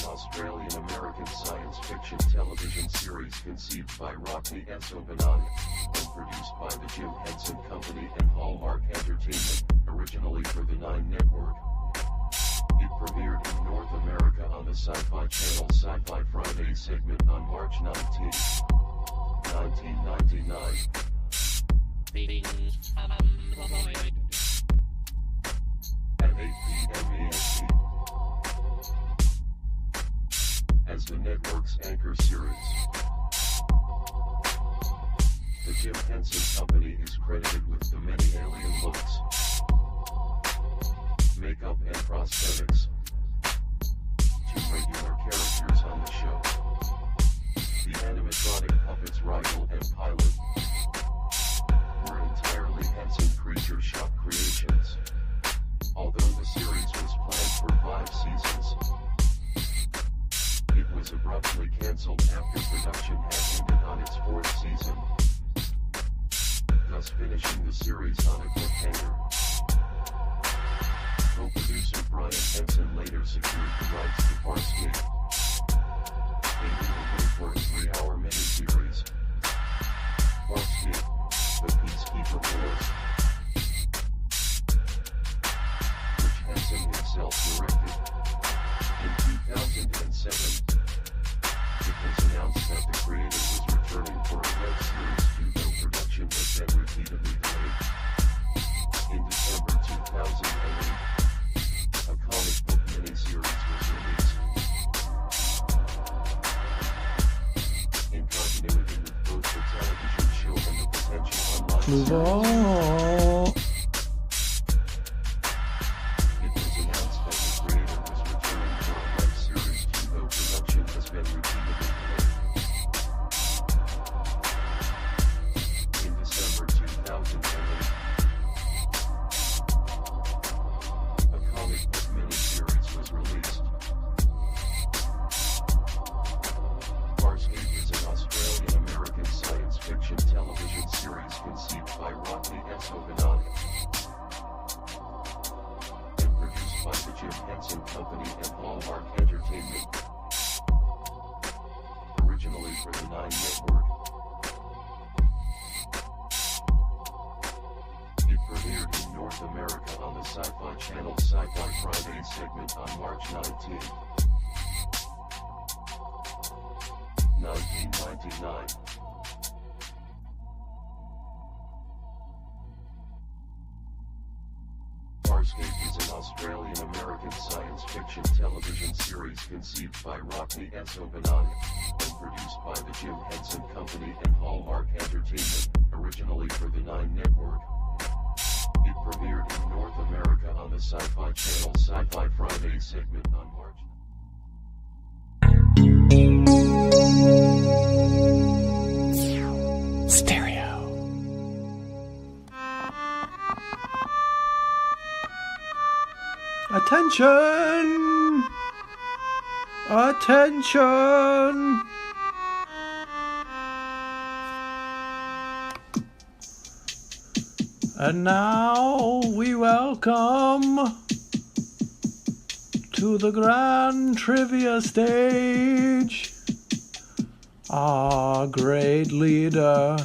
Australian-American science fiction television series conceived by Rockney and Sobanani, and produced by the Jim Henson Company and Hallmark Entertainment, originally for the 9 Network. It premiered in North America on the Sci-Fi Channel Sci-Fi Friday segment on March 19, 1999. At 8 p.m. EST. As the network's anchor series. The Jim Henson Company is credited with the many alien looks, makeup and prosthetics. 2 regular characters on the show. The animatronic puppets Rigel and Pilot were entirely Henson Creature Shop creations. Although the series was planned for 5 seasons, it was abruptly cancelled after production had ended on its 4th season, thus finishing the series on a cliffhanger. Co-producer Brian Henson later secured the rights to Farscape, a new 3-hour miniseries. Farscape, The Peacekeeper Wars, which Henson himself directed. In 2007, it was announced that the creator was returning for a web series too, though production was then repeatedly delayed. In December 2008, a comic book miniseries was released. In continuity with both the television show and the potential online series. Fluval. It was announced that the creator was returning for a web series too, though production has been repeatedly delayed. In December 2008, a comic book miniseries was released. Farscape is an Australian-American science fiction television series conceived by Rockney and Sobanani, and produced by the Jim Henson Company and Hallmark Entertainment, originally for the 9 Network. It premiered in North America on the Sci-Fi Channel Sci-Fi Friday segment on March 19, 1999. Farscape is an Australian-American science fiction television series conceived by Rockney and Sobanani, and produced by the Jim Henson Company and Hallmark Entertainment, originally for the 9 Network. It premiered in North America on the Sci-Fi Channel Sci-Fi Friday segment on March. Stereo. Attention! Attention! And now we welcome to the grand trivia stage our great leader,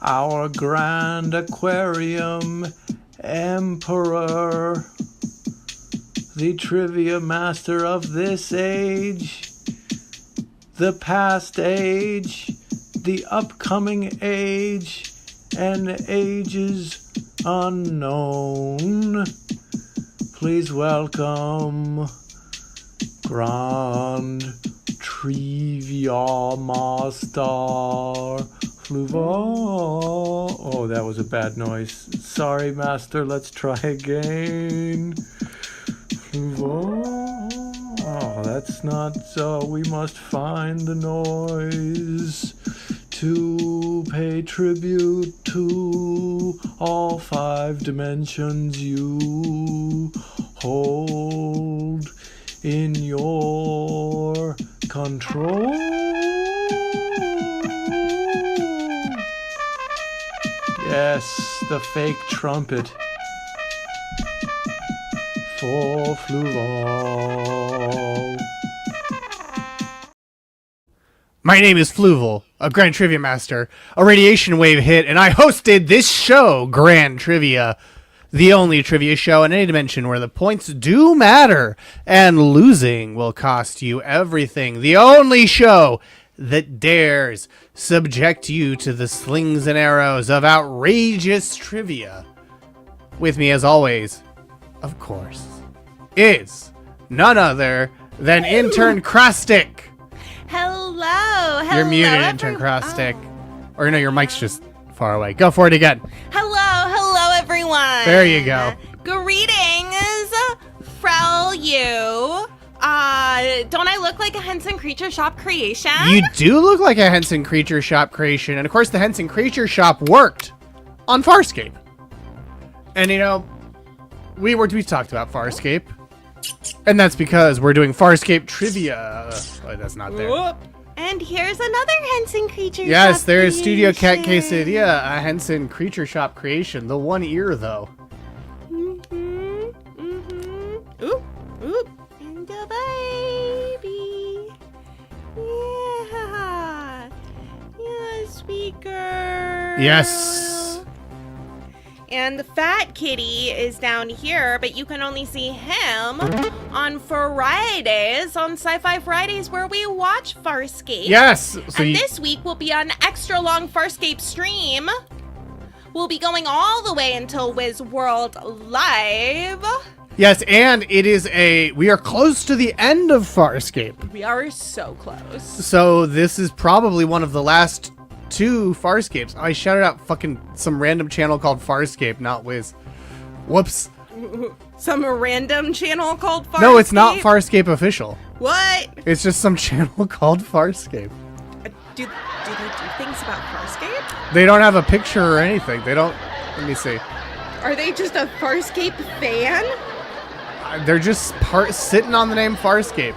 our grand Aquarium Emperor, the Triviamaster of this age, the past age, the upcoming age, and ages unknown. Please welcome Grand Triviamaster Fluval. Oh, that was a bad noise. Sorry, Master. Let's try again. Fluval. Oh, that's not so. We must find the noise to pay tribute to all 5 dimensions you hold in your control. Yes, the fake trumpet for Fluval. My name is Fluval, a Grand Trivia Master, a radiation wave hit, and I hosted this show, Grand Trivia, the only trivia show in any dimension where the points do matter, and losing will cost you everything. The only show that dares subject you to the slings and arrows of outrageous trivia. With me, as always, of course, is none other than Intern Kristie. Hello. You're muted, Intern Kristie. Or no, your mic's just far away. Go for it again. Hello, everyone. There you go. Greetings from you. Don't I look like a Henson Creature Shop creation? You do look like a Henson Creature Shop creation. And of course, the Henson Creature Shop worked on Farscape. And you know, we talked about Farscape. And that's because we're doing Farscape trivia. Oh, that's not there. Whoop. And here's another Henson Creature Yes, Shop there is Studio Cat creation. Quesadilla, a Henson Creature Shop creation. The one ear, though. Oop. And a baby. Yeah. Yeah, speaker. Yes. And the fat kitty is down here, but you can only see him on Fridays, on Sci-Fi Fridays, where we watch Farscape. Yes. And this week we'll be on an extra long Farscape stream. We'll be going all the way until Wiz World Live. Yes, and we are close to the end of Farscape. We are so close. So this is probably one of the last 2 Farscapes. I shouted out fucking some random channel called Farscape, not Wiz. Whoops. Some random channel called Farscape? No, it's not Farscape official. What? It's just some channel called Farscape. Do they do things about Farscape? They don't have a picture or anything. They don't. Let me see. Are they just a Farscape fan? They're just sitting on the name Farscape.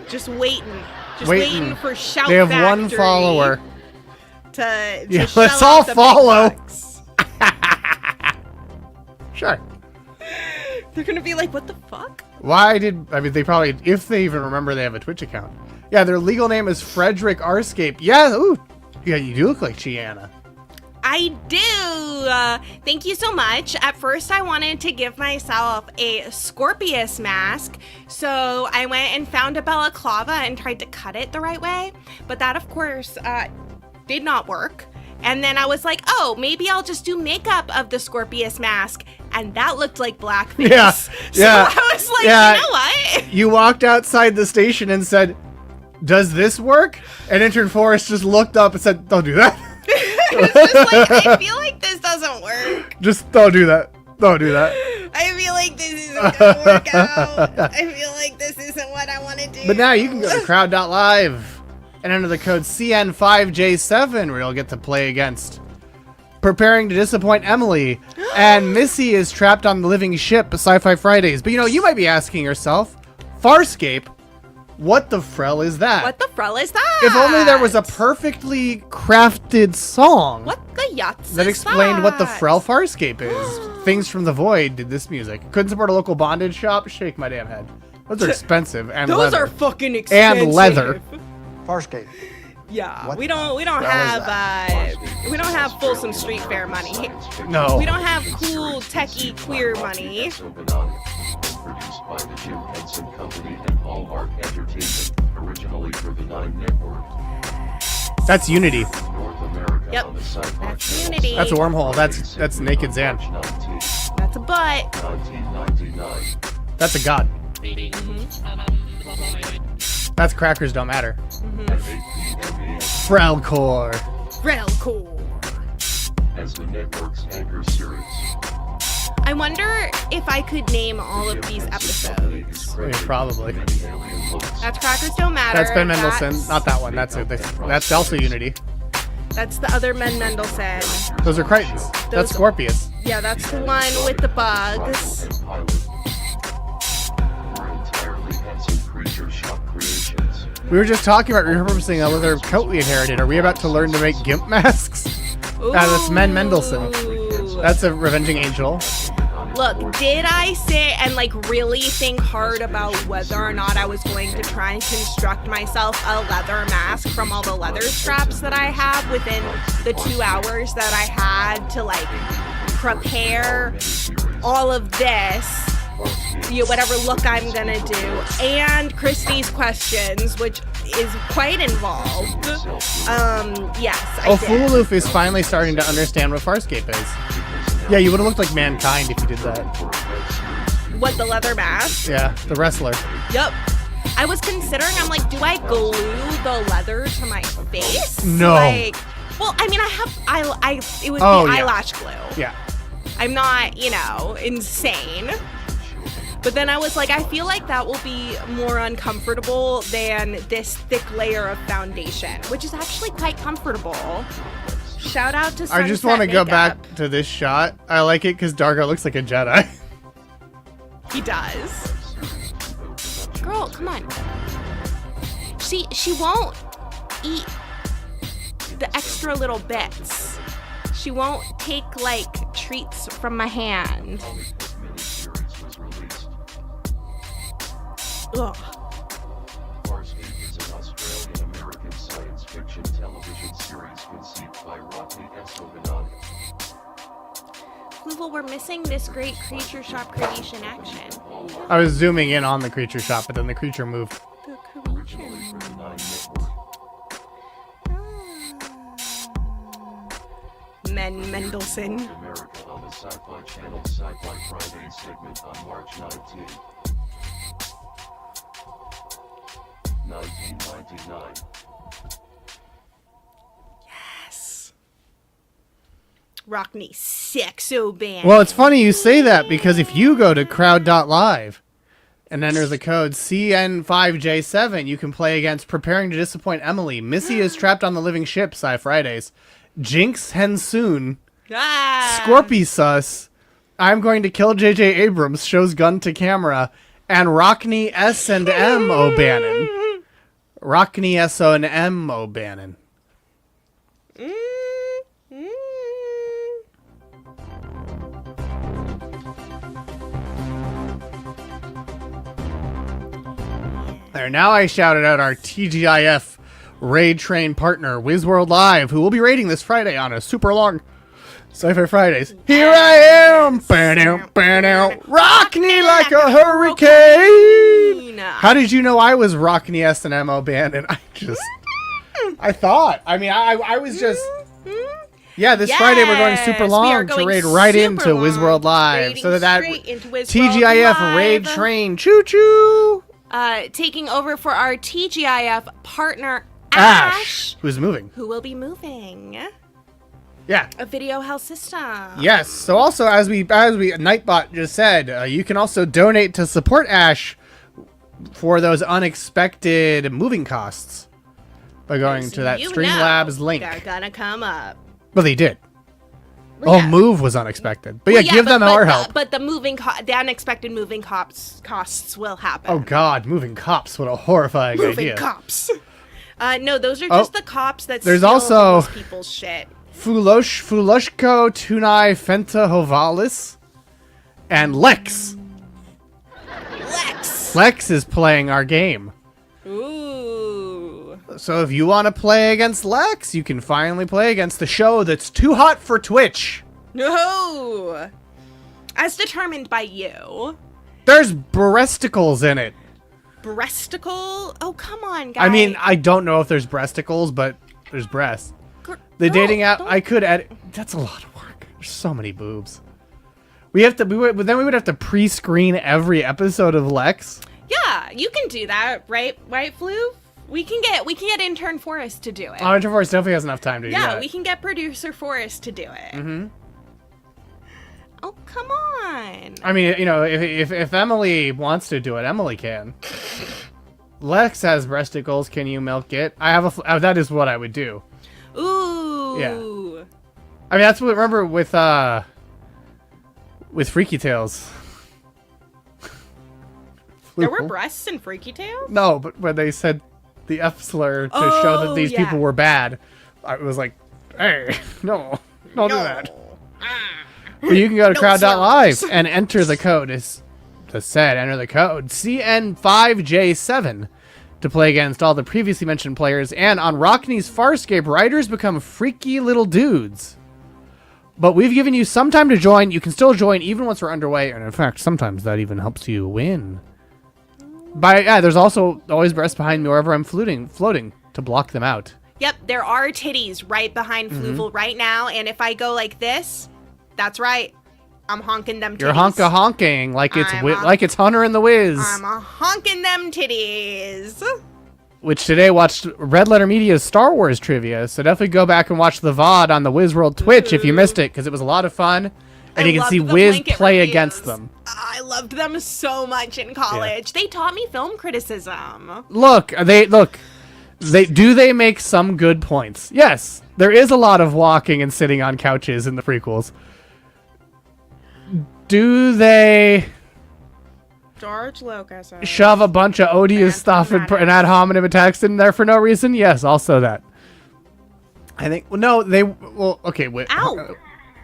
Just waiting. Waiting for Shout They have Factory one follower. To Yeah, shell let's out all the big follow. bucks. Sure. They're gonna be like, what the fuck? They probably, if they even remember, they have a Twitch account. Yeah, their legal name is Frederick Arscape. Yeah, ooh. Yeah, you do look like Chiana. I do. Thank you so much. At first, I wanted to give myself a Scorpius mask, so I went and found a balaclava and tried to cut it the right way. But that, of course, did not work. And then I was like, oh, maybe I'll just do makeup of the Scorpius mask. And that looked like blackface. Yeah, So yeah, I was like, yeah. you know what? You walked outside the station and said, does this work? And Intern Forrest just looked up and said, don't do that. It's just like, I feel like this doesn't work. Just don't do that. Don't do that. I feel like this isn't gonna work out. I feel like this isn't what I want to do. But now you can go to crowd.live and enter the code CN5J7 where you'll get to play against Preparing to Disappoint Emily. And Missy is trapped on the living ship Sci-Fi Fridays. But you know, you might be asking yourself, Farscape, what the frell is that? What the frell is that? If only there was a perfectly crafted song What the yachts that is explained what the that? frell Farscape is. Things from the Void did this music. Couldn't support a local bondage shop? Shake my damn head. Those are expensive and Those leather. are fucking expensive. And leather. Farscape. Yeah, What we don't the hell is have Folsom Street Fair money. No. We don't have cool techie queer money. Produced by the Jim Henson Company and Hallmark Entertainment, originally for the 9 Network. That's Unity. North America Yep, on the Sci-Fi that's Channel. Unity. That's a wormhole. That's Naked Zan. That's a butt. 1999. That's a god. That's Crackers Don't Matter. At 8 p.m. Frelcore. Railcore. as the network's anchor series. I wonder if I could name all of these episodes. Yeah, probably. That's Crackers Don't Matter. That's Ben Mendelsohn. Not that one. That's also Unity. That's the other Ben Mendelsohn. Those are Crichtons. That's Scorpius. Yeah, that's the one with the bugs. We're entirely Henson Creature Shop creations. We were just talking about repurposing a leather coat we inherited. Are we about to learn to make gimp masks? That's Men Mendelsohn. That's a Revenging Angel. Look, did I sit and like really think hard about whether or not I was going to try and construct myself a leather mask from all the leather straps that I have within the 2 hours that I had to like prepare all of this, whatever look I'm gonna do, and Kristie's questions, which is quite involved. Yes, I did. Fluval is finally starting to understand what Farscape is. Yeah, you would have looked like Mankind if you did that. What, the leather mask? Yeah, the wrestler. Yep. I was considering, I'm like, do I glue the leather to my face? No. Like, well, I mean, it would be eyelash glue. Yeah. I'm not, insane. But then I was like, I feel like that will be more uncomfortable than this thick layer of foundation, which is actually quite comfortable. Shout out to Sunset I just want to go Makeup. back to this shot. I like it because Dargo looks like a Jedi. He does. Girl, come on. She won't eat the extra little bits. She won't take, like, treats from my hand. Miniseries was released. Ugh. Farscape is an Australian-American science fiction television series conceived by Rodney Escobedo. Fluval, we're missing this great creature shop creation action. I was zooming in on the creature shop, but then the creature moved. The Originally for the Nine Network. Mendelsohn. America on the Sci-Fi Channel Sci-Fi Friday segment on March 19, 1999. Yes. Rockney sexo band. Well, it's funny you say that because if you go to crowd.live and enter the code CN5J7, you can play against Preparing to Disappoint Emily, Missy is Trapped on the Living Ship, Sci Fridays, Jinx Hensoon, Scorpy Sus, I'm Going to Kill J.J. Abrams, shows gun to camera, and Rockney S and M O'Bannon. Rockney S and M O'Bannon. There, now I shouted out our TGIF raid train partner, WizWorld Live, who will be raiding this Friday on a super long Sci-Fi Fridays. Here I am! Rockney like a hurricane! How did you know I was Rockney S and M O'Bannon? I thought. I mean, I was just... Yeah, this Friday we're going super long to raid right into WizWorld Live. So that TGIF Live. raid train, choo-choo! Taking over for our TGIF partner, Ash, who's moving. who will be moving Yeah. a video health system. Yes. So also, as we Nightbot just said, you can also donate to support Ash for those unexpected moving costs by going to that Streamlabs link. They're gonna come up. But they did. Well, yeah. Move was unexpected. But Well, give them our help. But the the unexpected moving costs will happen. Oh God, moving cops! What a horrifying moving idea. cops. No, those are just the cops that there's steal also homeless people's shit. Fuloshko Tunai Fenta Hovalis and Lex. Lex is playing our game. Ooh. So if you want to play against Lex, you can finally play against the show that's too hot for Twitch. No. As determined by you. There's breasticles in it. Breasticle? Oh, come on, guys. I mean, I don't know if there's breasticles, but there's breasts. The dating app, I could edit. That's a lot of work. There's so many boobs. We would have to pre-screen every episode of Lex. Yeah, you can do that, right? Right, Flu? We can get intern Forrest to do it. Oh, Intern Forrest definitely has enough time to do that. Yeah, we can get producer Forrest to do it. Mm-hmm. Oh, come on. I mean, if Emily wants to do it, Emily can. Lex has breasticles. Can you milk it? That is what I would do. Ooh. Yeah. I mean, that's what. Remember with Freaky Tales. There were breasts in Freaky Tales? No, but when they said the F slur to show that these yeah. people were bad. I was like, hey, no, don't do that. But you can go to crowd.live and enter the code. Enter the code CN5J7 to play against all the previously mentioned players. And on Rockney's Farscape, writers become freaky little dudes. But we've given you some time to join. You can still join even once we're underway. And in fact, sometimes that even helps you win. There's also always breasts behind me wherever I'm floating to block them out. Yep, there are titties right behind Fluval right now. And if I go like this, that's right. I'm honking them titties. You're honking like it's Hunter and the Wiz. I'm honking them titties. Which today watched Red Letter Media's Star Wars trivia, so definitely go back and watch the VOD on the Wiz World Twitch if you missed it, because it was a lot of fun, and you can see Wiz play against them. I loved them so much in college. Yeah. They taught me film criticism. They make some good points. Yes, there is a lot of walking and sitting on couches in the prequels. Do they George Lucas shove a bunch of odious stuff and ad hominem attacks in there for no reason? Yes, also that. I think. Okay. Wait. Ow.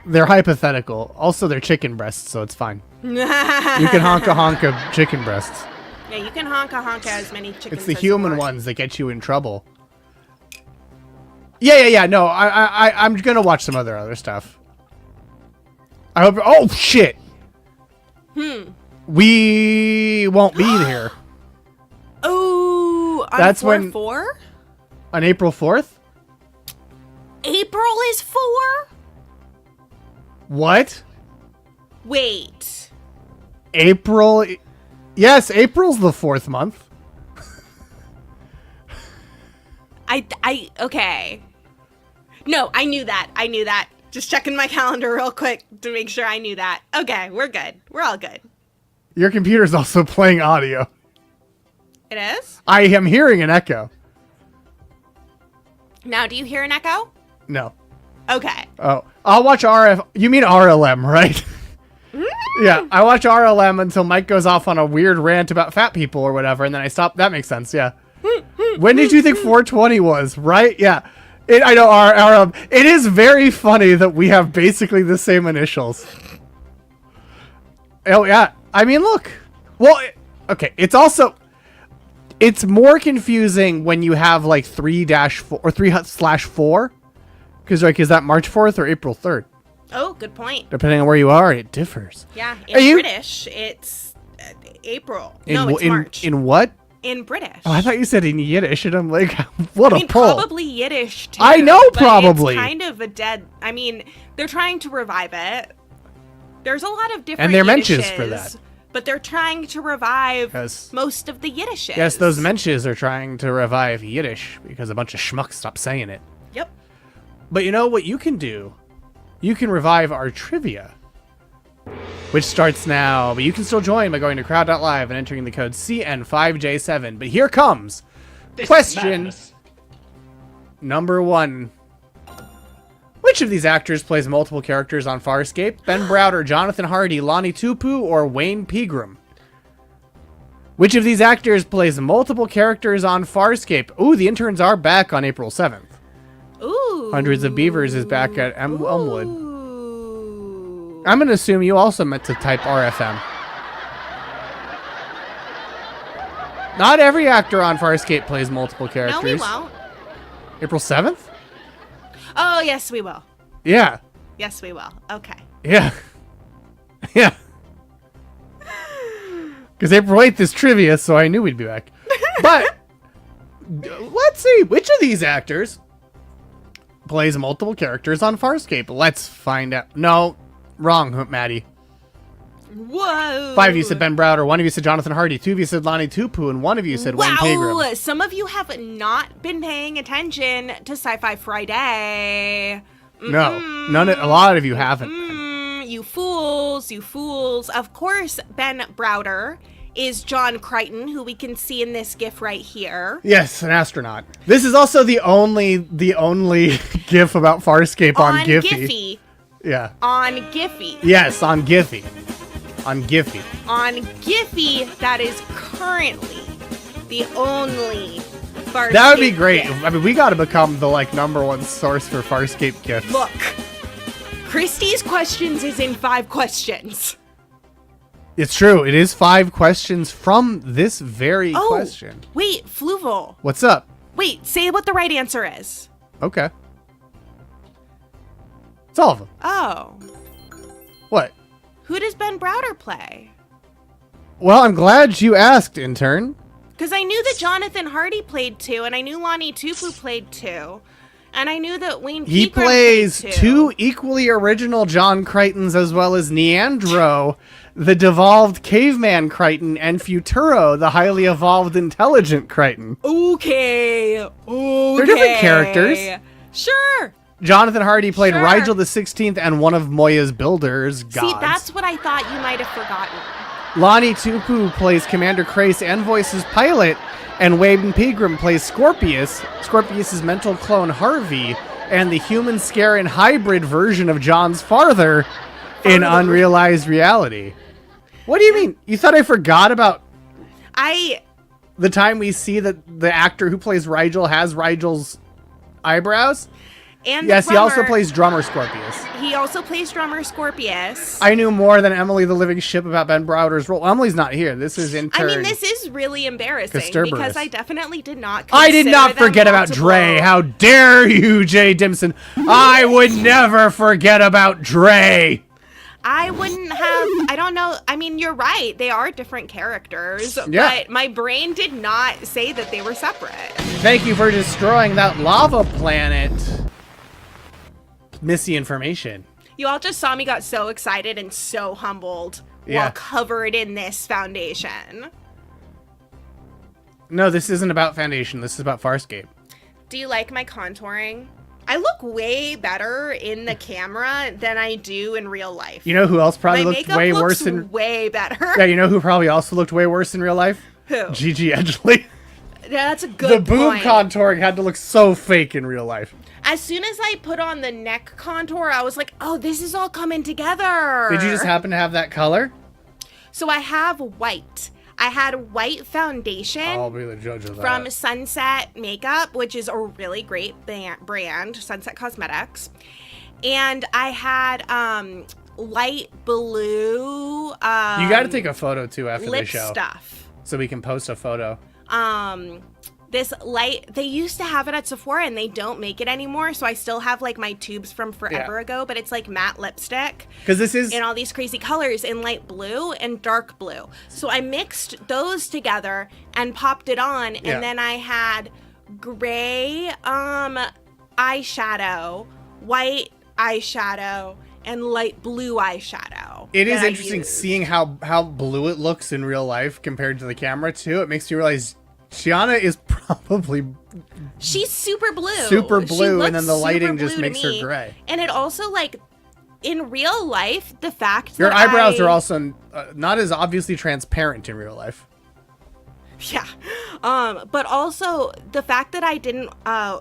They're hypothetical. Also, they're chicken breasts, so it's fine. You can honka chicken breasts. Yeah, you can honka as many chickens. It's the human ones that get you in trouble. Yeah. No, I'm gonna watch some other stuff. I hope. Oh shit. We won't be there. Oh, that's when 4? On April 4th? April is 4? What? Wait. April? Yes, April's the 4th month. Okay. No, I knew that. Just checking my calendar real quick to make sure I knew that. Okay, we're good. We're all good. Your computer's also playing audio. It is? I am hearing an echo. Now, do you hear an echo? No. Okay. Oh, I'll watch RF. You mean RLM, right? Yeah, I watch RLM until Mike goes off on a weird rant about fat people or whatever, and then I stop. That makes sense, yeah. When did you think 420 was, right? Yeah. I know RLM. It is very funny that we have basically the same initials. Oh, yeah. I mean, look. Well, okay. It's more confusing when you have like 3-4 or 3/4. Because, like, is that March 4th or April 3rd? Oh, good point. Depending on where you are, it differs. Yeah. In British, it's April. It's March. In what? In British. Oh, I thought you said in Yiddish, and I'm like, what a pull. Probably Yiddish, too. I know, but probably. It's kind of a dead... I mean, they're trying to revive it. There's a lot of different And they're Yiddishes, Mensches for that. But they're trying to revive most of the Yiddishes. Yes, those Mensches are trying to revive Yiddish because a bunch of schmucks stopped saying it. Yep. But you know what you can do? You can revive our trivia, which starts now, but you can still join by going to crowd.live and entering the code CN5J7. But here comes question number 1. Which of these actors plays multiple characters on Farscape? Ben Browder, Jonathan Hardy, Lonnie Tupu, or Wayne Pegram? Which of these actors plays multiple characters on Farscape? Ooh, the interns are back on April 7th. Ooh. Hundreds of Beavers is back at Elmwood. I'm going to assume you also meant to type RFM. Not every actor on Farscape plays multiple characters. No, we won't. April 7th? Oh, yes, we will. Yeah. Yes, we will. Okay. Yeah. Yeah. Because April 8th is trivia, so I knew we'd be back. But, let's see. Which of these actors plays multiple characters on Farscape? Let's find out. No, wrong, Maddie. Whoa. 5 of you said Ben Browder, 1 of you said Jonathan Hardy, 2 of you said Lonnie Tupu, and 1 of you said Wayne Pegram. Some of you have not been paying attention to Sci-Fi Friday. No, a lot of you haven't. You fools, you fools. Of course, Ben Browder is John Crichton, who we can see in this GIF right here. Yes, an astronaut. This is also the only GIF about Farscape on Giphy. Yeah. On Giphy. Yes, on Giphy. On Giphy. On Giphy, that is currently the only Farscape That would be great. gift. I mean, we got to become the like #1 source for Farscape gifts. Look, Kristie's questions is in 5 questions. It's true. It is 5 questions from this very question. Wait, Fluval. What's up? Wait, say what the right answer is. Okay. It's all of them. Oh. What? Who does Ben Browder play? Well, I'm glad you asked, intern. Because I knew that Jonathan Hardy played 2, and I knew Lonnie Tupu played 2, and I knew that Wayne He Pegram plays played 2 equally original John Crichtons as well as Neandro, the devolved caveman Crichton, and Futuro, the highly evolved intelligent Crichton. Okay. They're different characters. Sure. Jonathan Hardy played Sure. Rigel the 16th and one of Moya's builders, gods. See, that's what I thought you might have forgotten. Lonnie Tupu plays Commander Krace and voices Pilot, and Wayne Pegram plays Scorpius, Scorpius's mental clone Harvey, and the human Scaran hybrid version of John's father in Unrealized Reality. What do you mean? You thought I forgot about the time we see that the actor who plays Rigel has Rigel's eyebrows? And Yes, the he also drummer- plays drummer Scorpius. He also plays drummer Scorpius. I knew more than Emily the Living Ship about Ben Browder's role. Emily's not here. This is intern. I mean, this is really embarrassing Casturberus. because I definitely did not. I did not consider them forget about multiple- Dre. How dare you, Jay Dimson? I would never forget about Dre. I wouldn't have. I don't know. I mean, you're right. They are different characters. Yeah. But my brain did not say that they were separate. Thank you for destroying that lava planet. Missy information. You all just saw me got so excited and so humbled Yeah. while covered in this foundation. No, this isn't about Foundation. This is about Farscape. Do you like my contouring? I look way better in the camera than I do in real life. You know who else probably my looked makeup way looks worse in... way better. Yeah, you know who probably also looked way worse in real life? Who? Gigi Edgley. That's a good The boob point. contouring had to look so fake in real life. As soon as I put on the neck contour, I was like, oh, this is all coming together. Did you just happen to have that color? So I have white. I had white foundation I'll be the judge of that. from Sunset Makeup, which is a really great brand, Sunset Cosmetics. And I had light blue You got to take a photo too after the lip show, stuff. so we can post a photo. This light, they used to have it at Sephora and they don't make it anymore. So I still have like my tubes from forever ago, but it's like matte lipstick. Because this is In all these crazy colors in light blue and dark blue. So I mixed those together and popped it on. And Yeah. then I had gray eyeshadow, white eyeshadow, and light blue eyeshadow. It is that I interesting used. seeing how blue it looks in real life compared to the camera too. It makes you realize Shiana is probably She's super blue. super She blue, and looks then the lighting super just blue to makes her me. gray. And it also, like, in real life, the fact Your that eyebrows I- are also not as obviously transparent in real life. Yeah. But also the fact that I didn't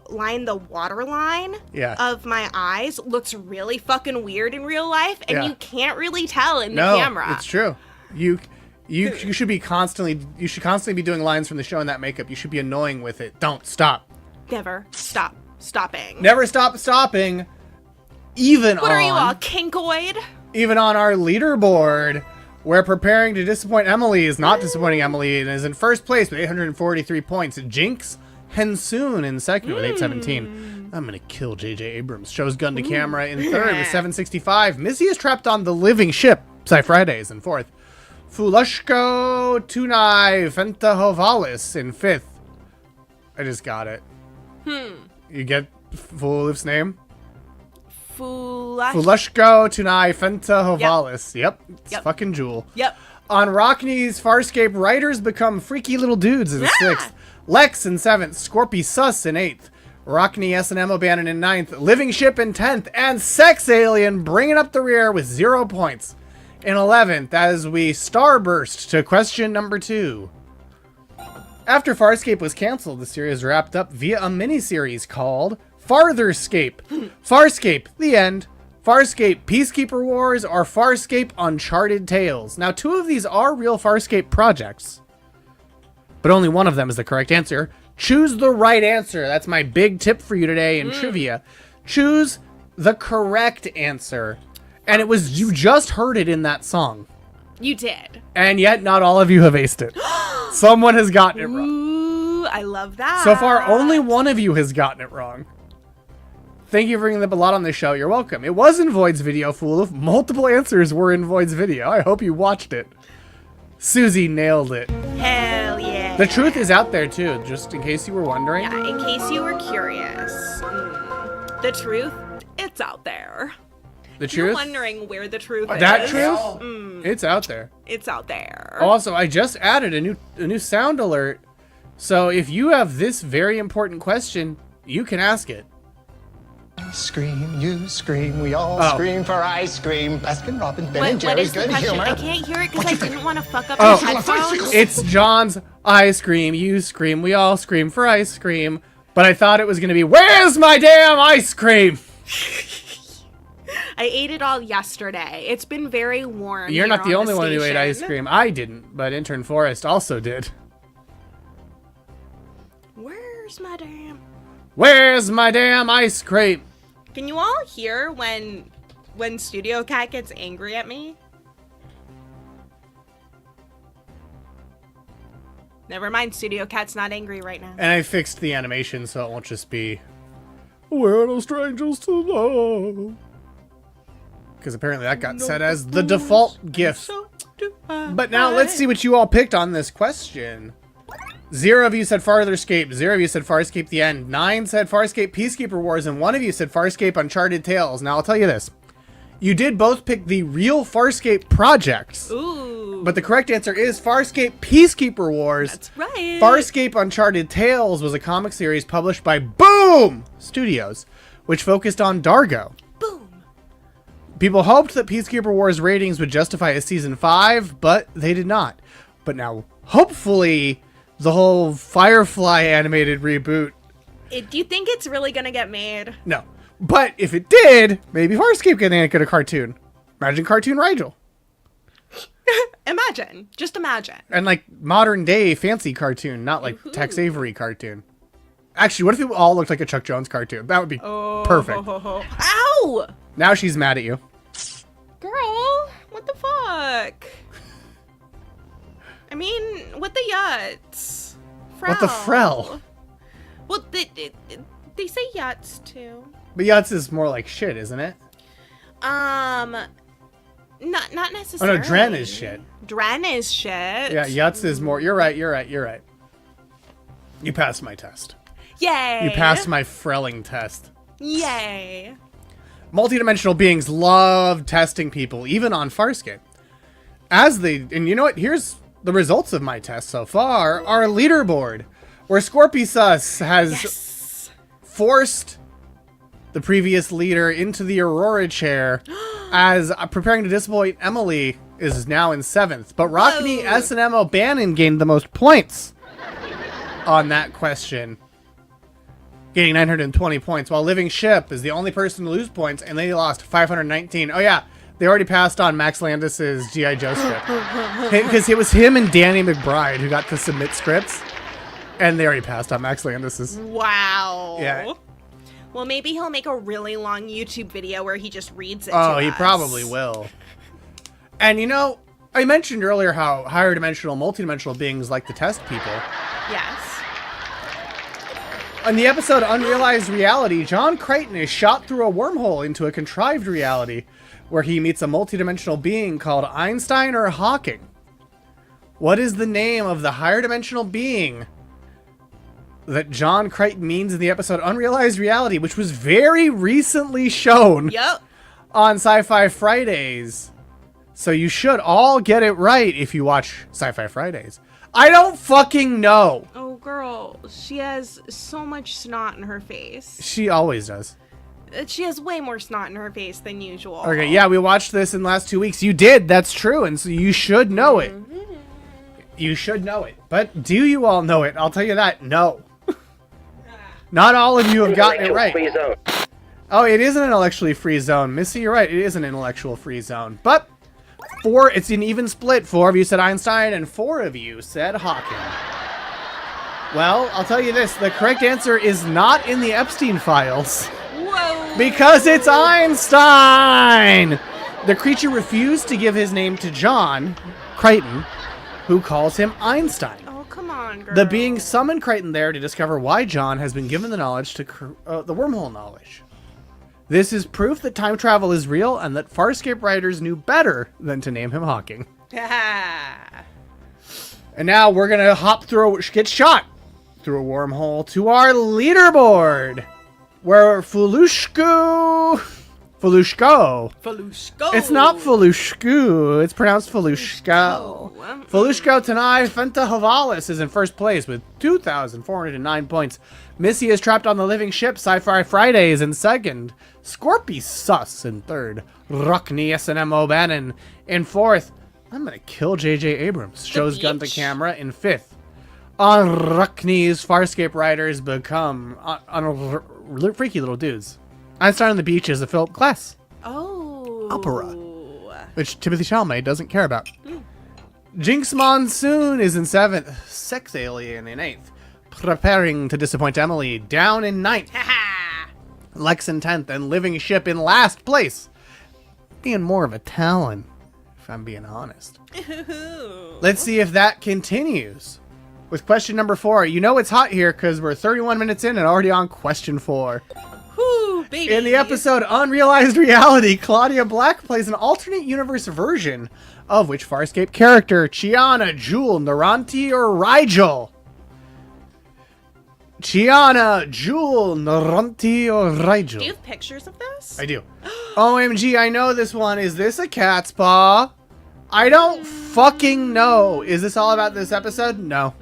line the waterline Yeah. of my eyes looks really fucking weird in real life, and Yeah. you can't really tell in the No, camera. it's true. You should be constantly be doing lines from the show in that makeup. You should be annoying with it. Don't stop. Never stop stopping. Never stop stopping. Even What on are you all, kinkoid? even on our leaderboard, where preparing to disappoint Emily is not disappointing Emily and is in first place with 843 points. Jinx Hensoon in second with 817. I'm gonna kill J.J. Abrams. Shows gun to camera in third with 765. Missy is trapped on the living ship. Psy Fridays in fourth. Fulushko Tunai Fentahovalis in fifth. I just got it. You get Fulif's name? Fulushko Tunai Fentahovalis. Yep. It's Yep. fucking Jewel. Yep. On Rockney's Farscape, writers become freaky little dudes in sixth. Lex in seventh. Scorpy Sus in eighth. Rockney S&M O'Bannon in ninth. Living Ship in 10th. And Sex Alien bringing up the rear with 0 points in 11th as we starburst to question number 2. After Farscape was canceled, the series wrapped up via a miniseries called Fartherscape. Farscape, the end. Farscape Peacekeeper Wars or Farscape Uncharted Tales. Now, 2 of these are real Farscape projects, but only one of them is the correct answer. choose the right answer. That's my big tip for you today in trivia. Choose the correct answer. And it was, you just heard it in that song. You did. And yet not all of you have aced it. Someone has gotten it wrong. Ooh, I love that. So far, only one of you has gotten it wrong. Thank you for bringing up a lot on this show. You're welcome. It was in Void's video, fool. If multiple answers were in Void's video. I hope you watched it. Susie nailed it. Hell yeah. The truth is out there, too, just in case you were wondering. Yeah, in case you were curious. The truth, it's out there. The If you're truth? wondering where the truth is. That truth? It's out there. It's out there. Also, I just added a new sound alert. So if you have this very important question, you can ask it. Scream, you scream, we all Oh. scream for ice cream. Baskin Robbins, Ben and What Jerry's is the good question? humor. I can't hear it because I didn't want to fuck up Oh. the headphones. It's John's I scream, you scream, we all scream for ice cream. But I thought it was going to be, where's my damn ice cream? I ate it all yesterday. It's been very warm. You're here not the on only one who ate station. ice cream. I didn't, but Intern Forrest also did. Where's my damn? Where's my damn ice cream? Can you all hear when Studio Cat gets angry at me? Never mind, Studio Cat's not angry right now. And I fixed the animation so it won't just be, where are the strangers to love? Because apparently that got set as the default GIF. So do I. But now let's see what you all picked on this question. 0 of you said Farscape, 0 of you said Farscape The End, 9 said Farscape Peacekeeper Wars, and 1 of you said Farscape Uncharted Tales. Now I'll tell you this. You did both pick the real Farscape projects. Ooh. But the correct answer is Farscape Peacekeeper Wars. That's right. Farscape Uncharted Tales was a comic series published by Boom Studios, which focused on Dargo. Boom. People hoped that Peacekeeper Wars ratings would justify a season 5, but they did not. But now, hopefully, the whole Firefly animated reboot. Do you think it's really gonna get made? No. But if it did, maybe Farscape can get a cartoon. Imagine Cartoon Rigel. Imagine. Just imagine. And like modern day fancy cartoon, not like Tex Avery cartoon. Actually, what if it all looked like a Chuck Jones cartoon? That would be perfect. Ow! Now she's mad at you. Girl, what the fuck? I mean, what the yuts? What the frel? Well, they say yuts too. But Yutz is more like shit, isn't it? Not Oh necessarily. no, Dren is shit. Dren is shit. Yeah, Yutz is more. You're right. You passed my test. Yay. You passed my frelling test. Yay. Multidimensional beings love testing people, even on Farscape. And you know what? Here's the results of my test so far. Our leaderboard, where Scorpius has forced the previous leader into the Aurora chair, as preparing to disappoint Emily is now in 7th. But Rockney, S, and M. O'Bannon gained the most points on that question, getting 920 points, while Living Ship is the only person to lose points, and they lost 519. Oh yeah, they already passed on Max Landis's G.I. Joe script. Because it was him and Danny McBride who got to submit scripts, and they already passed on Max Landis's. Wow. Yeah. Well, maybe he'll make a really long YouTube video where he just reads it Oh, to he us. probably will. And you know, I mentioned earlier how higher dimensional, multidimensional beings like to test people. Yes. On the episode Unrealized Reality, John Crichton is shot through a wormhole into a contrived reality where he meets a multidimensional being called Einstein or Hawking. What is the name of the higher dimensional being that John Crichton means in the episode Unrealized Reality, which was very recently shown Yep. on Sci-Fi Fridays? So you should all get it right if you watch Sci-Fi Fridays. I don't fucking know. Oh, girl. She has so much snot in her face. She always does. She has way more snot in her face than usual. Okay, yeah, we watched this in the last 2 weeks. You did, that's true, and so you should know it. You should know it. But do you all know it? I'll tell you that, no. Not all of you have gotten it right. Oh, it is an intellectually free zone. Missy, you're right, it is an intellectual free zone. But it's an even split. 4 of you said Einstein, and 4 of you said Hawking. Well, I'll tell you this. The correct answer is not in the Epstein files. Whoa. Because it's Einstein! The creature refused to give his name to John Crichton, who calls him Einstein. Oh, come on, girl. The being summoned Crichton there to discover why John has been given the knowledge to the wormhole knowledge. This is proof that time travel is real and that Farscape writers knew better than to name him Hawking. And now we're going to hop through, get shot through a wormhole to our leaderboard, where Felushko. It's not Felushku. It's pronounced Felushko. Felushko Tanai Fentahavalis is in first place with 2,409 points. Missy is trapped on the living ship. Sci-Fi Friday is in second. Scorpy Sus in third. Rockney S&M O'Bannon in fourth. I'm going to kill J.J. Abrams. Shows gun to camera in fifth. On Rockney's Farscape writers become freaky little dudes. Einstein on the Beach is a Philip Glass opera, which Timothy Chalamet doesn't care about. Jinx Monsoon is in seventh. Sex Alien in eighth. Preparing to Disappoint Emily down in ninth. Lex in 10th and Living Ship in last place. Being more of a Talon, if I'm being honest. Let's see if that continues. With question number 4. You know it's hot here because we're 31 minutes in and already on question 4. Whoo, baby. In the episode Unrealized Reality, Claudia Black plays an alternate universe version of which Farscape character? Chiana, Jewel, Naranti, or Rigel? Chiana, Jewel, Naranti, or Rigel? Do you have pictures of this? I do. OMG, I know this one. Is this a cat's paw? I don't fucking know. Is this all about this episode? No.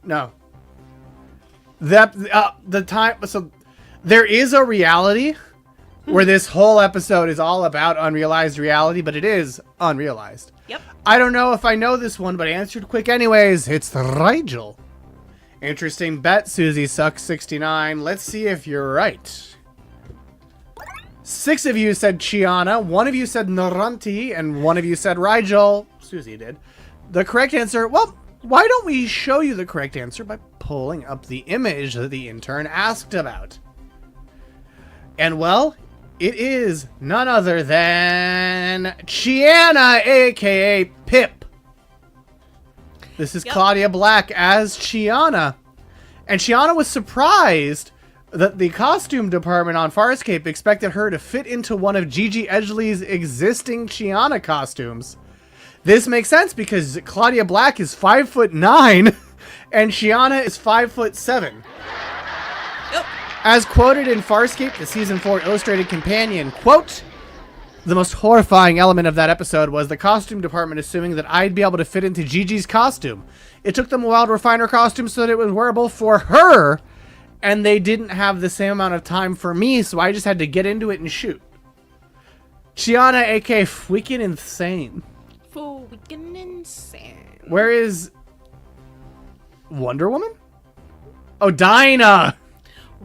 No. The time... So, there is a reality where this whole episode is all about unrealized reality, but it is unrealized. Yep. I don't know if I know this one, but I answered quick anyways. It's the Rigel. Interesting bet, Susie Sucks 69. Let's see if you're right. 6 of you said Chiana, 1 of you said Naranti, and 1 of you said Rigel. Susie did. The correct answer, well, why don't we show you the correct answer by pulling up the image that the intern asked about? And well, it is none other than Chiana, aka Pip. This is Claudia Black as Chiana. And Chiana was surprised that the costume department on Farscape expected her to fit into one of Gigi Edgley's existing Chiana costumes. This makes sense because Claudia Black is 5'9" and Chiana is 5'7". Yep. As quoted in Farscape, the Season 4 Illustrated Companion, quote, "The most horrifying element of that episode was the costume department assuming that I'd be able to fit into Gigi's costume. It took them a while to refine her costume so that it was wearable for her, and they didn't have the same amount of time for me, so I just had to get into it and shoot." Chiana, aka Freaking Insane. Freaking insane. Where is Wonder Woman? Oh, Dinah!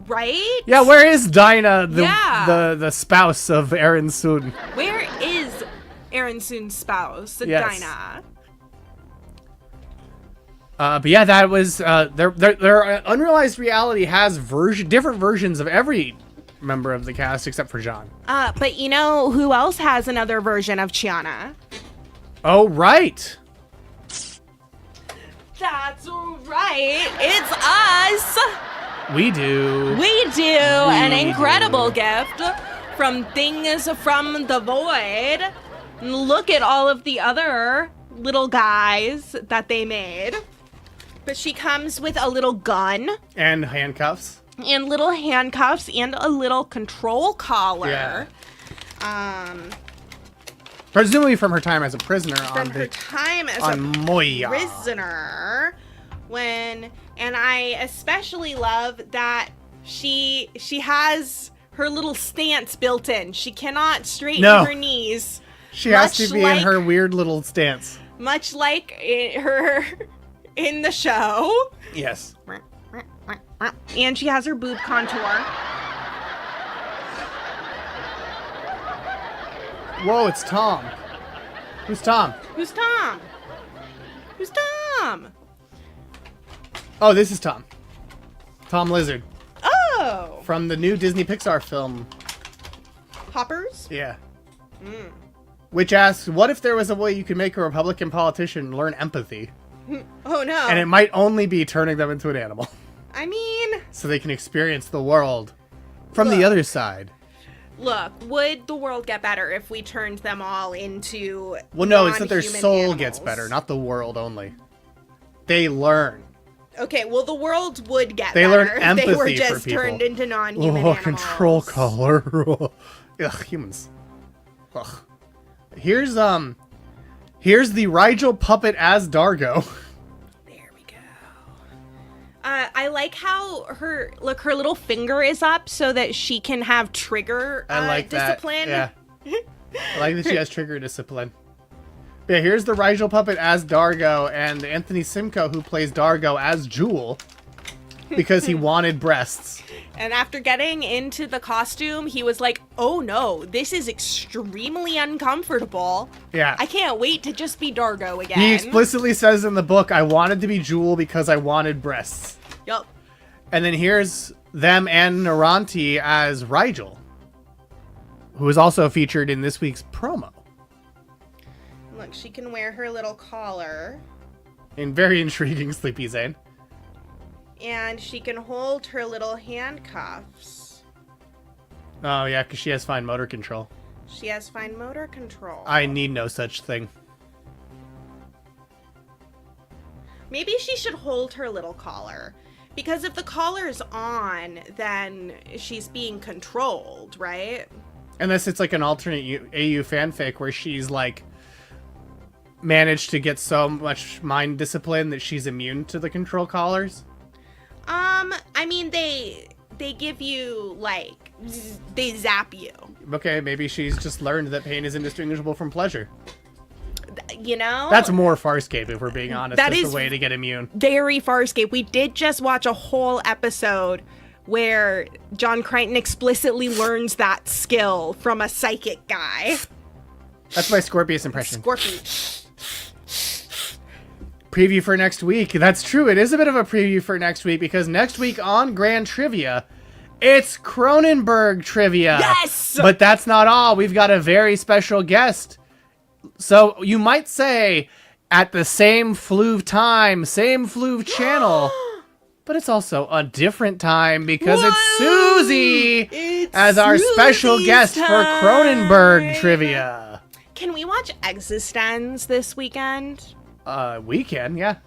Right? Yeah, where is Dinah, the spouse of Aaron Soon? Where is Aaron Soon's spouse, Yes. Dinah? But yeah, that was their Unrealized Reality has different versions of every member of the cast except for John. But you know who else has another version of Chiana? Oh, right. That's right. It's us. We do. An incredible gift from Things from the Void. Look at all of the other little guys that they made. But she comes with a little gun. And handcuffs. And little handcuffs and a little control collar. Yeah. Presumably from her time as a prisoner Moya. Prisoner. And I especially love that she has her little stance built in. She cannot straighten her knees. She has to be in her weird little stance. Much like her in the show. Yes. And she has her boob contour. Whoa, it's Tom. Who's Tom? Who's Tom? Who's Tom? Oh, this is Tom. Tom Lizard. Oh! From the new Disney Pixar film. Hoppers? Yeah. Which asks, what if there was a way you could make a Republican politician learn empathy? Oh, no. And it might only be turning them into an animal. I mean... So they can experience the world from the other side. Look, would the world get better if we turned them all into Well, no, it's that their non-human soul animals? gets better, not the world only. They learn. Okay, well, the world would get They better learn if they empathy were for just people. turned into non-human Oh, animals. control color. Ugh, humans. Ugh. Here's the Rigel puppet as Dargo. There we go. I like how her little finger is up so that she can have trigger I like discipline. that. Yeah. I like that she has trigger discipline. Yeah, here's the Rigel puppet as Dargo and Anthony Simcoe who plays Dargo as Jewel because he wanted breasts. And after getting into the costume, he was like, oh no, this is extremely uncomfortable. Yeah. I can't wait to just be Dargo again. He explicitly says in the book, I wanted to be Jewel because I wanted breasts. Yup. And then here's them and Naranti as Rigel, who is also featured in this week's promo. Look, she can wear her little collar. In very intriguing Sleepy Zane. And she can hold her little handcuffs. Oh, yeah, because she has fine motor control. She has fine motor control. I need no such thing. Maybe she should hold her little collar. Because if the collar's on, then she's being controlled, right? Unless it's like an alternate AU fanfic where she's like managed to get so much mind discipline that she's immune to the control collars. I mean, they give you, like, they zap you. Okay, maybe she's just learned that pain is indistinguishable from pleasure. You know? That's more Farscape, if we're being honest. That That's is the way to get immune. Very Farscape. We did just watch a whole episode where John Crichton explicitly learns that skill from a psychic guy. That's my Scorpius impression. Scorpion. Preview for next week. That's true. It is a bit of a preview for next week because next week on Grand Trivia, it's Cronenberg trivia. Yes! But that's not all. We've got a very special guest. So you might say at the same Fluve time, same Fluve channel, but it's also a different time because it's Susie as our special Susie's guest for Cronenberg trivia. Can we watch Existenz this weekend? We can, yeah.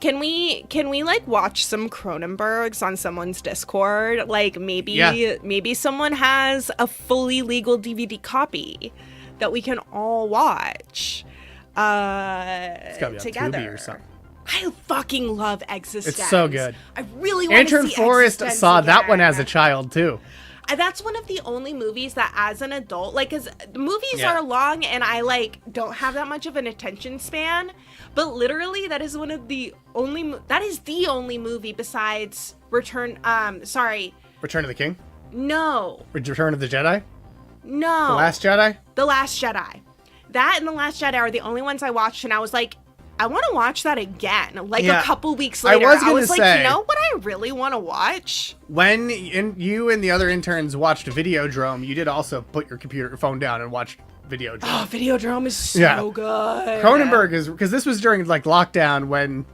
Can we like watch some Cronenbergs on someone's Discord? Like maybe someone has a fully legal DVD copy that we can all watch It's gotta be together. on Tubi or something. I fucking love Existenz. It's so good. I really want to Intern see Forrest Existenz saw that one again. as a child too. That's one of the only movies that as an adult, like, cause the movies Yeah. are long and I like don't have that much of an attention span, but literally that is one of the only, that is the only movie besides Return of the King? No. Return of the Jedi? No. The Last Jedi? The Last Jedi. That and The Last Jedi are the only ones I watched and I was like, I want to watch that again. Like Yeah. a couple weeks I later. was gonna like, say- you know what I really want to watch? When you and the other interns watched Videodrome, you did also put your phone down and watch Videodrome. Oh, Videodrome is so Yeah. good. Cronenberg is, because this was during like lockdown when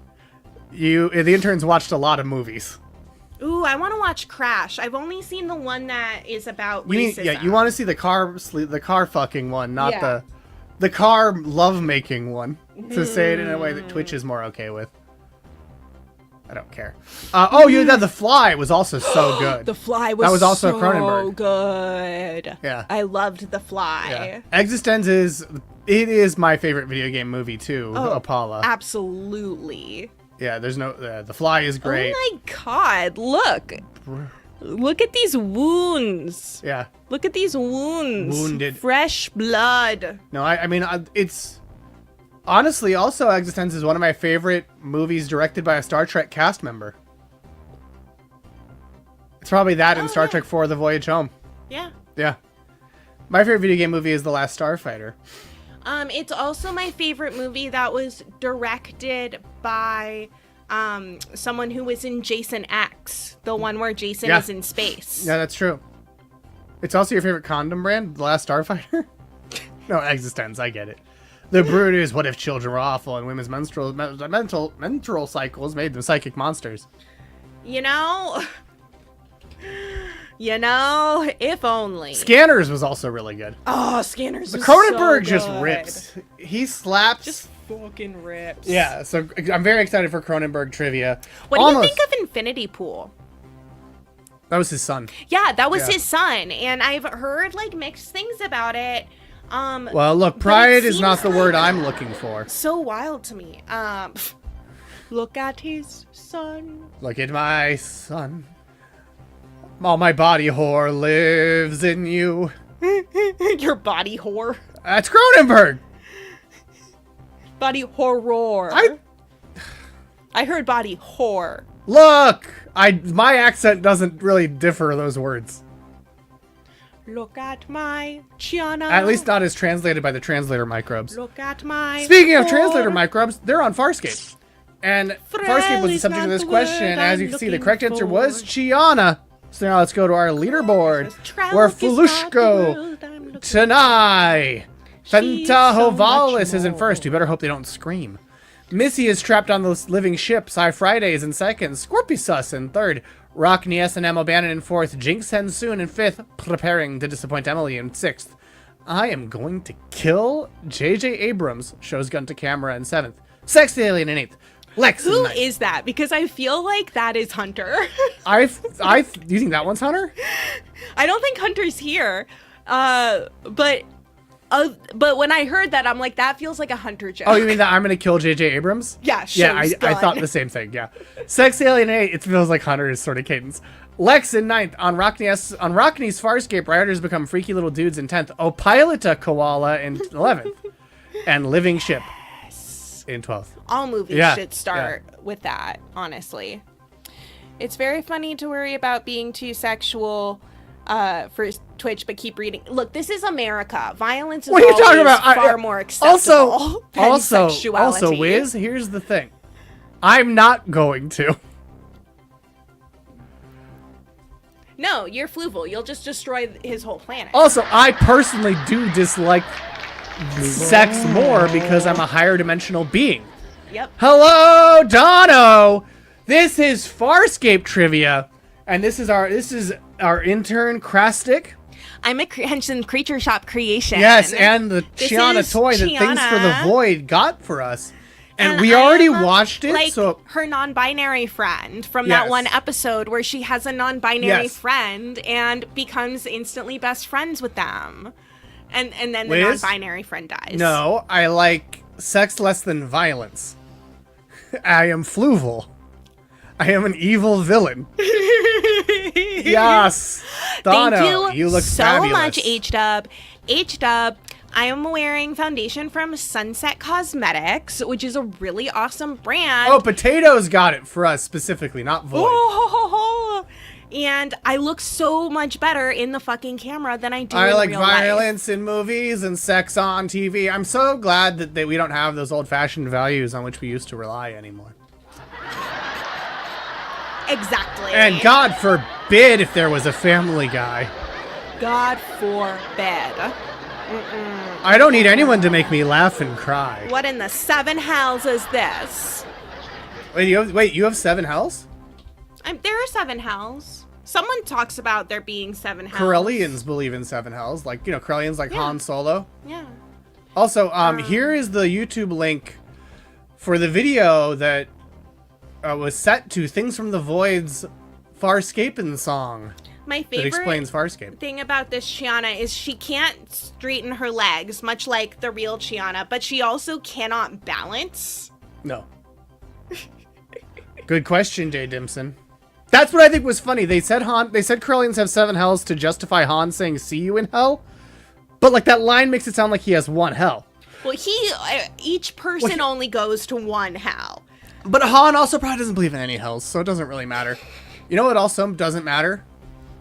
the interns watched a lot of movies. Ooh, I want to watch Crash. I've only seen the one that is about racism. You want to see the car fucking one, not Yeah. the car lovemaking one. To say it in a way that Twitch is more okay with. I don't care. The Fly was also so good. The Fly was, That was also so Cronenberg. good. Yeah. I loved The Fly. Yeah. Existenz is my favorite video game movie too. Oh, Apollo. Absolutely. Yeah, there's no. The Fly is great. Oh my god, look. Look at these wounds. Yeah. Look at these wounds. Wounded. Fresh blood. No, I mean it's. Honestly, also Existenz is one of my favorite movies directed by a Star Trek cast member. It's probably that and Star Trek IV: The Voyage Home. Yeah. Yeah. My favorite video game movie is The Last Starfighter. It's also my favorite movie that was directed by someone who was in Jason X, the one where Jason Yeah. is in space. Yeah, that's true. It's also your favorite condom brand, The Last Starfighter? No, Existence, I get it. The brood is, what if children were awful and women's menstrual cycles made them psychic monsters? You know, if only. Scanners was also really good. Oh, Scanners. But was Cronenberg so just good. rips. He slaps. Just fucking rips. Yeah, so I'm very excited for Cronenberg trivia. What do you think of Infinity Pool? That was his son. Yeah, that was Yeah. his son, and I've heard like mixed things about it. Well, look, but pride it is not seems the word like- I'm looking for. So wild to me. Look at his son. Look at my son. All my body whore lives in you. Your body whore. That's Cronenberg. Body horror. I heard body whore. Look, my accent doesn't really differ those words. Look at my Chiana. At least not as translated by the translator microbes. Look at my. Speaking of whore. translator microbes, they're on Farscape. And Farscape was the is subject of not this the question. word As I'm you can see, the looking correct answer for. was Chiana. So now let's go to our leaderboard, where Trelk is not the Felushko word I'm looking Tanai She's so Fentahovalis much is in more. first. You better hope they don't scream. Missy is trapped on the living ship. Cy Friday is in second. Scorpius in third. Rockney S&M O'Bannon in fourth. Jinx Hensoon in fifth. Preparing to disappoint Emily in sixth. I am going to kill J.J. Abrams. Shows gun to camera in seventh. Sex Alien in eighth. Lex in Who ninth. is that? Because I feel like that is Hunter. You think that one's Hunter? I don't think Hunter's here. But when I heard that, I'm like, that feels like a Hunter joke. Oh, you mean that I'm going to kill J.J. Abrams? Yeah, Yeah, show's I thought done. the same thing, yeah. Sex Alien 8, it feels like Hunter's sort of cadence. Lex in 9th. On Rockney's Farscape, writers become freaky little dudes in 10th. Oh, Pilota Koala in 11th. And Living Ship in 12th. All movies Yeah, should start with that, honestly. It's very funny to worry about being too sexual for Twitch, but keep reading. Look, this is America. Violence is What are you talking always about? far more acceptable than sexuality. Also, Wiz, here's the thing. I'm not going to. No, you're Fluval. You'll just destroy his whole planet. Also, I personally do dislike sex more because I'm a higher dimensional being. Yep. Hello, Dono. This is Farscape trivia, and this is our intern Kristie. I'm a Henson Creature Shop creation. Yes, and the This Chiana is toy that Things for the Chiana. Void got for us, and we I already am, watched it. Like so her non-binary friend from Yes. that one episode where she has a non-binary Yes. friend and becomes instantly best friends with them, and then the Wiz? non-binary friend dies. no, I like sex less than violence. I am Fluval. I am an evil villain. Yes, Dono, Thank you, look so fabulous. much, H-Dub. H-Dub, I am wearing foundation from Sunset Cosmetics, which is a really awesome brand. Oh, Potatoes got it for us specifically, not Void. Oh, and I look so much better in the fucking camera than I do I in like real life. violence in movies and sex on TV. I'm so glad that we don't have those old-fashioned values on which we used to rely anymore. Exactly. And God forbid if there was a Family Guy. God forbid. I don't need anyone to make me laugh and cry. What in the seven hells is this? Wait, you have 7 hells? There are seven hells. Someone talks about there being seven hells. Corellians believe in 7 hells. Like, Corellians like Yeah. Han Solo. Yeah. Also, here is the YouTube link for the video that was set to Things from the Void's Farscapen song My that favorite explains Farscape. thing about this Chiana is she can't straighten her legs, much like the real Chiana, but she also cannot balance. No. Good question, Jay Dimson. That's what I think was funny. They said Corellians have 7 hells to justify Han saying "see you in hell," but like that line makes it sound like he has 1 hell. Well, each person only goes to one hell. But Han also probably doesn't believe in any hells, so it doesn't really matter. You know what also doesn't matter?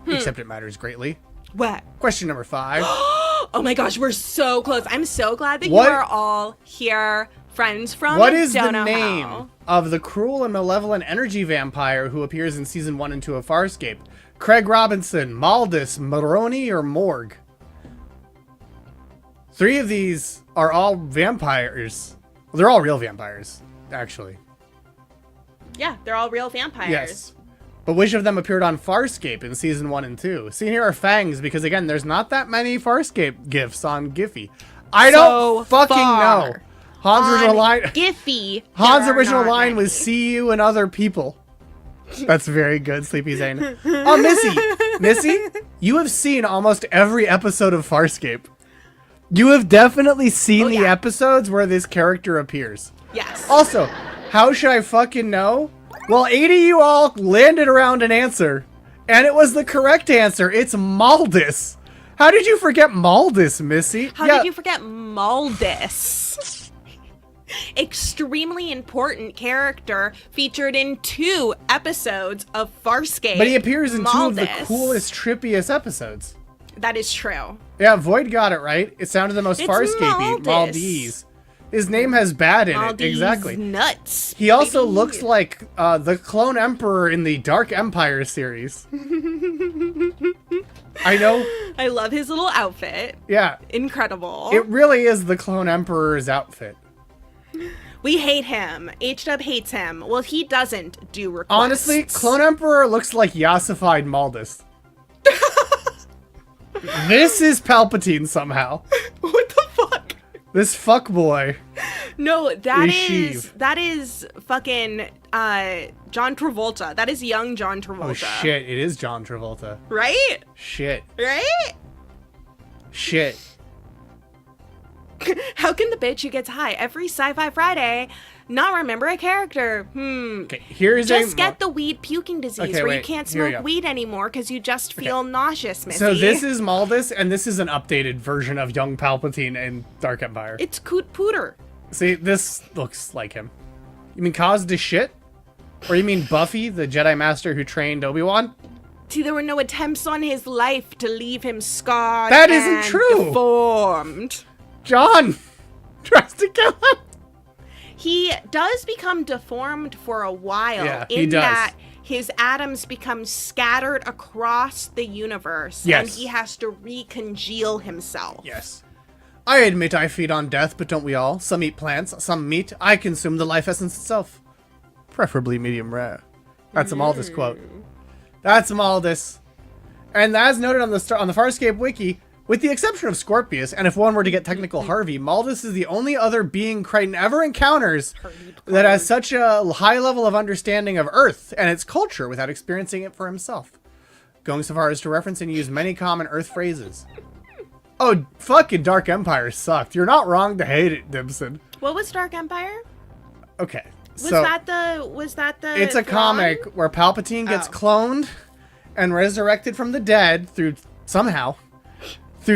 Except it matters greatly. What? Question number 5. Oh my gosh, we're so close. I'm so glad that What? you are all here Friends from What is the don't know name how. of the cruel and malevolent energy vampire who appears in season 1 and 2 of Farscape? Craig Robinson, Maldus, Maroney, or Morg? 3 of these are all vampires. Well, they're all real vampires, actually. Yeah, they're all real vampires. Yes. But which of them appeared on Farscape in season 1 and 2? See, here are fangs, because again, there's not that many Farscape gifs on Giphy. I don't fucking know. Han's original line. Giphy. Han's there are original not line many. was "See you and other people." That's very good, Sleepy Zane. Oh, Missy, you have seen almost every episode of Farscape. You have definitely seen the yeah. episodes where this character appears. Yes. Also, how should I fucking know? Well, 8 of you all landed around an answer, and it was the correct answer. It's Maldus. How did you forget Maldus, Missy? How did you forget Maldus? Extremely important character featured in 2 episodes of Farscape. But he appears in 2 of the Maldus. coolest, trippiest episodes. That is true. Yeah, Void got it right. It sounded the most It's Farscapey. Maldus. Maldives. His name has bad in Maldus it. Exactly. Nuts. He also baby. looks like the Clone Emperor in the Dark Empire series. I know. I love his little outfit. Yeah. Incredible. It really is the Clone Emperor's outfit. We hate him. H-Dub hates him. Well, he doesn't do requests. Honestly, Clone Emperor looks like yassified Maldus. This is Palpatine somehow. What the fuck? This fuckboy. No, that Is is fucking John Travolta. That is young John Travolta. Oh shit, it is John Travolta. Right? Shit. Right? Shit. How can the bitch who gets high every Sci-Fi Friday not remember a character? Okay, here's Just a... get the weed puking disease Okay, where you wait, can't here we smoke go. weed anymore because you just feel nauseous, Missy. So this is Maldus, and this is an updated version of young Palpatine in Dark Empire. It's Coot Pooter. See, this looks like him. You mean Kaz the shit? Or you mean Buffy, the Jedi Master who trained Obi-Wan? See, there were no attempts on his life to leave him scarred That isn't and true. deformed. John tries to kill him. He does become deformed for a while Yeah, he in does. that his atoms become scattered across the universe Yes. and he has to recongeal himself. Yes. I admit I feed on death, but don't we all? Some eat plants, some meat. I consume the life essence itself. Preferably medium rare. That's a Maldus quote. That's Maldus. And as noted on the Farscape wiki, with the exception of Scorpius, and if one were to get technical, Harvey, Maldus is the only other being Crichton ever encounters that has such a high level of understanding of Earth and its culture without experiencing it for himself. Going so far as to reference and use many common Earth phrases. Oh, fucking Dark Empire sucked. You're not wrong to hate it, Dimson. What was Dark Empire? Okay. Was So that the it's a Thrawn? comic where Palpatine gets Oh. cloned and resurrected from the dead through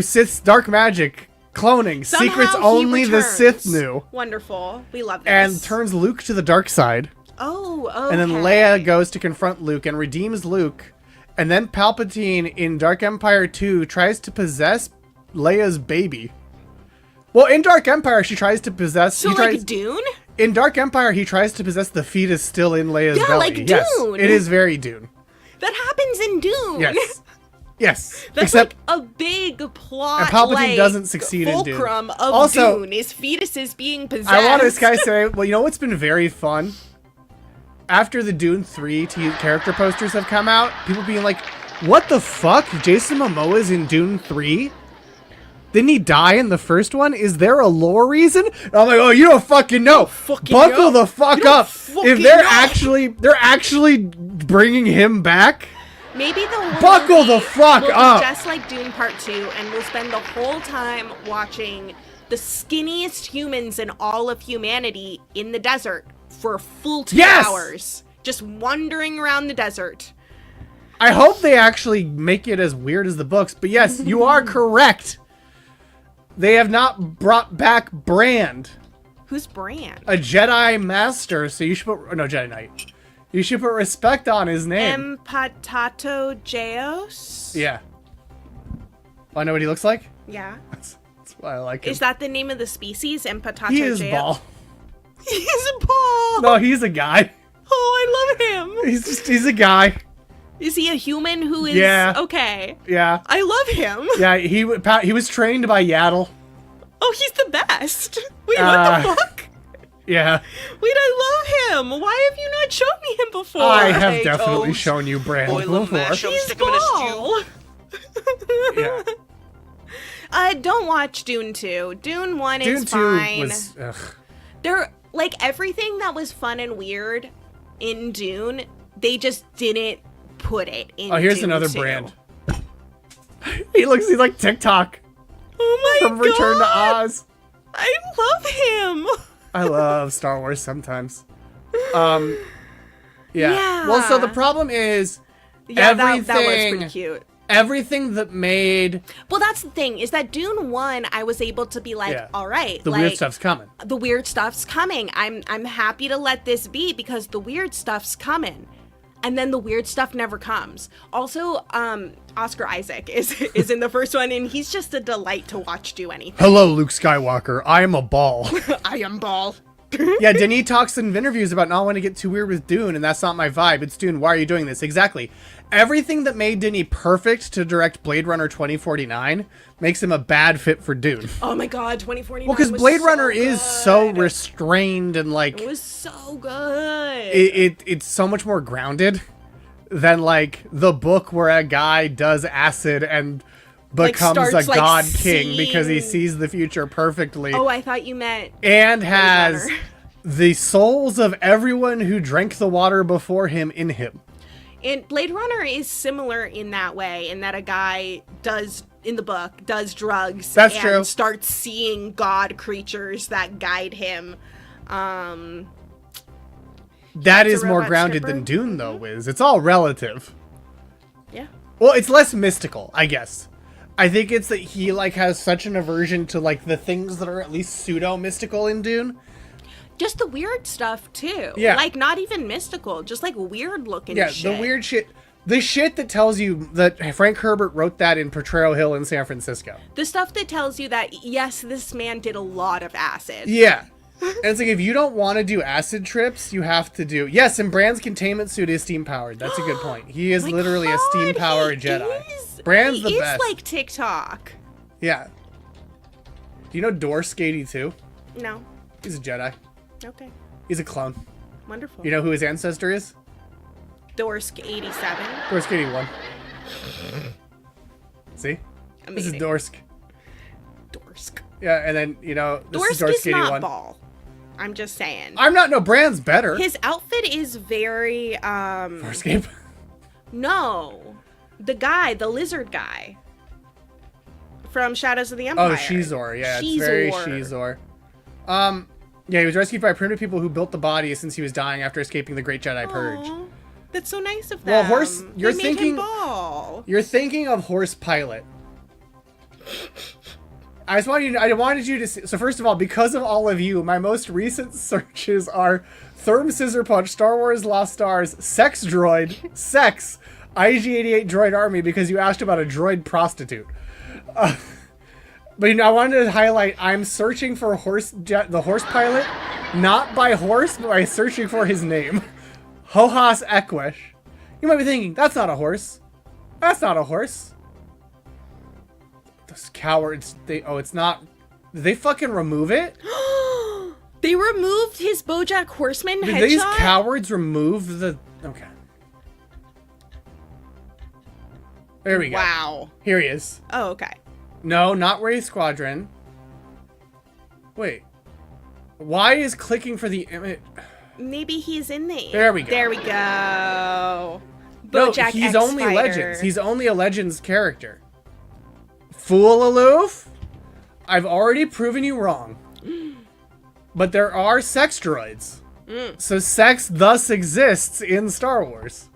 Sith's dark magic cloning. Somehow Secrets he only the returns. Sith knew. Wonderful. We love this. And turns Luke to the dark side. Oh, okay. And then Leia goes to confront Luke and redeems Luke. And then Palpatine in Dark Empire 2 tries to possess Leia's baby. Well, in Dark Empire, she tries to possess... So he like tries, Dune? in Dark Empire, he tries to possess the fetus still in Leia's Yeah, belly. like Yes, Dune. it is very Dune. That happens in Dune. Yes. Yes. That's Except like a big plot. And Palpatine like, doesn't succeed in Dune. fulcrum of Also, Dune is fetuses being possessed. I want to kind of say, well, you know what's been very fun? After the Dune 3 character posters have come out, people being like, what the fuck? Jason Momoa's in Dune 3? Didn't he die in the first one? Is there a lore reason? And I'm like, oh, you don't fucking know. Buckle the fuck up. If they're actually bringing him back. Maybe the whole Buckle movie the fuck will be up. just like Dune Part 2, and we'll spend the whole time watching the skinniest humans in all of humanity in the desert for a full 2 Yes! hours. Just wandering around the desert. I hope they actually make it as weird as the books. But yes, you are correct. They have not brought back Brand, Who's Bran? a Jedi Master, so you should put... No, Jedi Knight. You should put respect on his name. Empatato Geos? Yeah. I know what he looks like? Yeah. That's why I like him. Is that the name of the species? Empatato He is Geos? bald. He's a ball. No, he's a guy. Oh, I love him. He's a guy. Is he a human who is... Yeah. Okay. Yeah. I love him. Yeah, he was trained by Yaddle. Oh, he's the best. Wait, what the fuck? Yeah. Wait, I love him. Why have you not shown me him before? I have definitely shown you Brand Boil 'em, before. mash 'em, He's stick 'em in a stew. ball. Yeah. Don't watch Dune 2. Dune 1 Dune is 2 fine. was... Ugh. They're like everything that was fun and weird in Dune, they just didn't put it in. Oh, here's Dune another 2. brand. He's like TikTok Oh my from god. Return to Oz. I love him. I love Star Wars sometimes. Yeah. Yeah. Well, so the problem is Yeah, that was everything pretty cute. everything that made Well, that's the thing, is that Dune 1, I was able to be like, Yeah. all right, the like, weird stuff's coming. the weird stuff's coming. I'm happy to let this be because the weird stuff's coming. And then the weird stuff never comes. Also, Oscar Isaac is in the first one, and he's just a delight to watch do anything. Hello, Luke Skywalker. I am a ball. I am ball. Yeah, Denis talks in interviews about not wanting to get too weird with Dune, and that's not my vibe. It's Dune. Why are you doing this? Exactly. Everything that made Denis perfect to direct Blade Runner 2049 makes him a bad fit for Dune. Oh my god, 2049. Well, because was Blade so Runner is so good. restrained and like It was so good. it's so much more grounded than like the book where a guy does acid and Like, becomes starts, a like, god king because he seeing- sees the future perfectly. Oh, I thought you meant And has Runner. the souls of everyone who drank the water before him in him. And Blade Runner is similar in that way, in that a guy does, in the book, does drugs That's and true. starts seeing god creatures that guide him. That That's is a more robot grounded stripper. than Dune, though, Wiz. It's all relative. Yeah. Well, it's less mystical, I guess. I think it's that he like has such an aversion to like the things that are at least pseudo mystical in Dune. Just the weird stuff, too. Yeah. Like, not even mystical, just like weird looking Yeah, shit. the weird shit. The shit that tells you that Frank Herbert wrote that in Potrero Hill in San Francisco. The stuff that tells you that, yes, this man did a lot of acid. Yeah. And it's like, if you don't want to do acid trips, you have to do... Yes, and Bran's containment suit is steam-powered. That's a good point. He is My literally a God, steam-powered he Jedi. is- Bran's he the is best. like TikTok. Yeah. Do you know Dorsk 82? No. He's a Jedi. Okay. He's a clone. Wonderful. You know who his ancestor is? Dorsk 87. Dorsk 81. See? This is Amazing. Dorsk. Dorsk. Yeah, and then, you know, this Dorsk is Dorsk is not 81. ball. I'm just saying. I'm not... No, Bran's better. His outfit is very, Farscape. No. The guy, the lizard guy. From Shadows of the Empire. Oh, Shizor. Yeah, it's very Shizor. Yeah, he was rescued by primitive people who built the body since he was dying after escaping the Great Jedi Purge. Aw, that's so nice of them. Well, Horse, They you're made thinking... him ball. You're thinking of Horse Pilot. I wanted you to see, so first of all, because of all of you, my most recent searches are Therm Scissor Punch, Star Wars Lost Stars, Sex Droid, Sex, IG-88 Droid Army, because you asked about a droid prostitute. But you know, I wanted to highlight, I'm searching for the Horse Pilot, not by horse, but by searching for his name. Hohas Ekwesh. You might be thinking, that's not a horse. That's not a horse. Those cowards, it's not, did they fucking remove it? They removed his BoJack Horseman Did headshot? these cowards remove the, okay. There we go. Wow. Here he is. Oh, okay. No, not Wraith Squadron. Wait. Why is clicking for the image? Maybe he's in there. There we go. There we go. No, BoJack he's X only Fighter. Legends. He's only a Legends character. Fool aloof? I've already proven you wrong. But there are sex droids. So sex thus exists in Star Wars.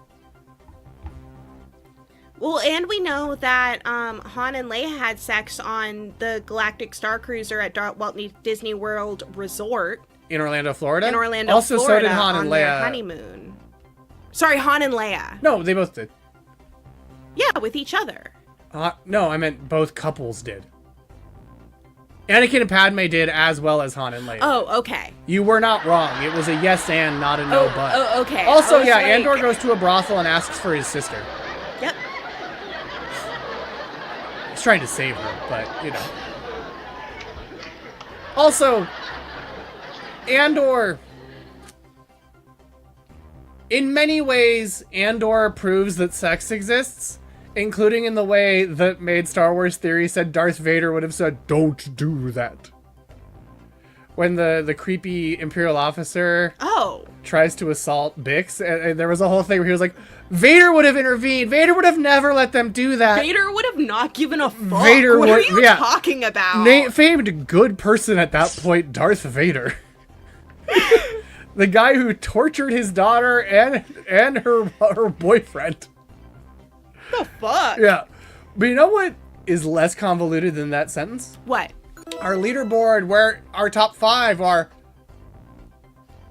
Well, and we know that Han and Leia had sex on the Galactic Star Cruiser at Walt Disney World Resort In Orlando, Florida? in Orlando, also, Florida, so did Han on and their Leia. honeymoon. Sorry, Han and Leia. No, they both did. Yeah, with each other. No, I meant both couples did. Anakin and Padme did as well as Han and Leia. Oh, okay. You were not wrong. It was a yes and, not a no but. Oh, okay. Also, I was yeah, like- Andor goes to a brothel and asks for his sister. Yep. He's trying to save her, but, you know. Also, Andor... In many ways, Andor proves that sex exists, including in the way that made Star Wars Theory said Darth Vader would have said, "Don't do that." When the creepy Imperial officer tries to assault Bix, and there was a whole thing where he was like, Vader would have intervened. Vader would have never let them do that. Vader would have not given a fuck. Vader what would- are you yeah. talking about? Famed good person at that point, Darth Vader. The guy who tortured his daughter and her boyfriend. the fuck? Yeah. But you know what is less convoluted than that sentence? What? Our leaderboard, where our top 5 are...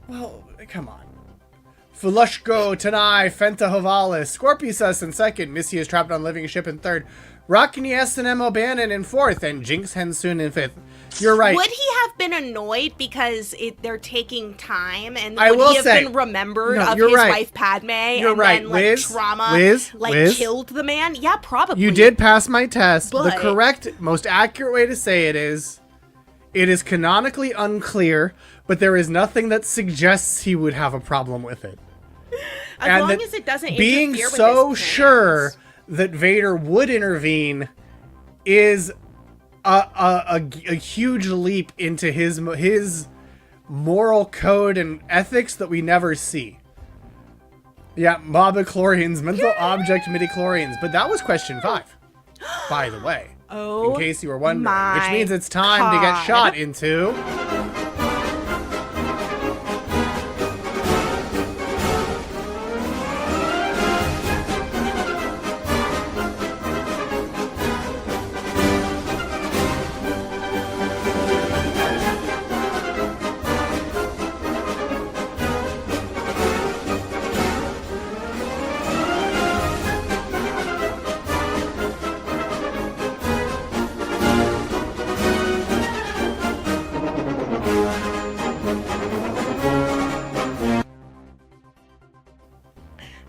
Well, come on. Fulushko, Tanai, Fenta Hovalis, Scorpius in 2nd, Missy is trapped on living ship in 3rd, Rockney S and M O'Bannon in 4th, and Jinx Hensoon in 5th. You're right. Would he have been annoyed because they're taking time, and I would will he have say- been remembered No, of you're his right. wife Padme You're and right. then like Wiz, trauma Wiz. killed the man? Yeah, probably. You did pass my test. The But- correct, most accurate way to say it is canonically unclear, but there is nothing that suggests he would have a problem with it. As And long that as it doesn't being interfere with so his plans. sure that Vader would intervene is a huge leap into his moral code and ethics that we never see. Yeah, mobichlorians, mental object midichlorians. But that was question 5, by the way. Oh, In case you were wondering. my Which means it's time to get God. shot into...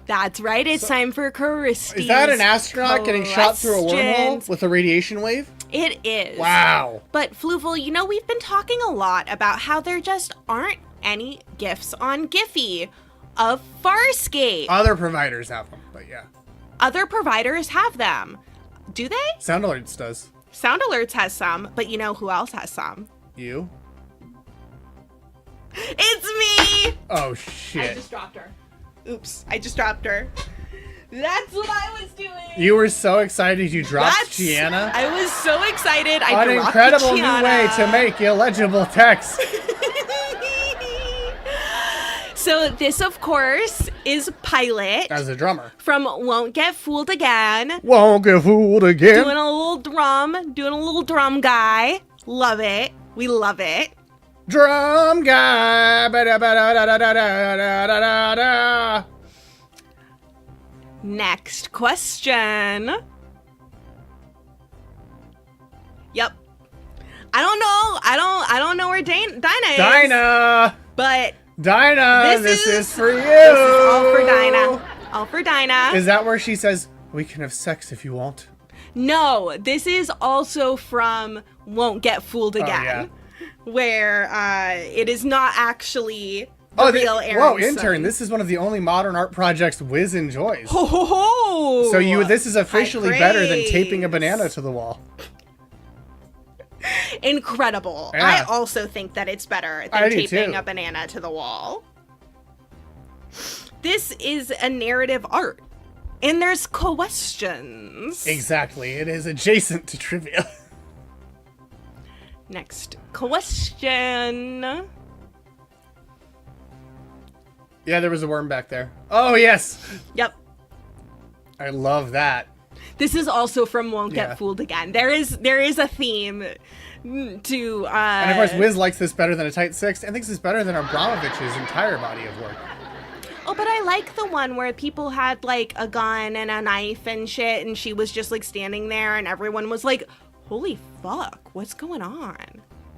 That's right. It's time for Kristie. Is that an astronaut getting shot through a wormhole with a radiation wave? It is. Wow. But Fluval, you know, we've been talking a lot about how there just aren't any GIFs on Giphy of Farscape. Other providers have them, but yeah. Other providers have them. Do they? Sound Alerts does. Sound Alerts has some, but you know who else has some? You? It's me! Oh, I shit. just dropped her. Oops, I just dropped her. That's what I was doing. You were so excited you dropped That's- Gianna? I was so excited. I An dropped incredible new Gianna. way to make illegible text. So this, of course, is Pilot As a drummer. from Won't Get Fooled Again. Won't get fooled again. Doing a little drum guy. Love it. We love it. Drum guy. Ba-da-ba-da-da-da-da-da-da-da. Next question. Yep. I don't know where Dinah is. Dinah. But Dinah, This this is- is for you. this is all for Dinah. All for Dinah. Is that where she says, we can have sex if you want? No, this is also from Won't Get Fooled Again. yeah. Where it is not actually the real Aaron. Whoa, Intern, this is one of the only modern art projects Wiz enjoys. Ho ho ho! So this is officially High better than taping a praise. banana to the wall. Incredible. Yeah. I also think that it's better I than do taping too. a banana to the wall. This is a narrative art. And there's questions. Exactly, it is adjacent to trivia. Next question. Yeah, there was a worm back there. Oh, yes. Yep. I love that. This is also from Won't Yeah. Get Fooled Again. There is a theme to And of course, Wiz likes this better than a tight six and thinks it's better than Abramovich's entire body of work. Oh, but I like the one where people had like a gun and a knife and shit, and she was just like standing there, and everyone was like, Holy fuck, what's going on?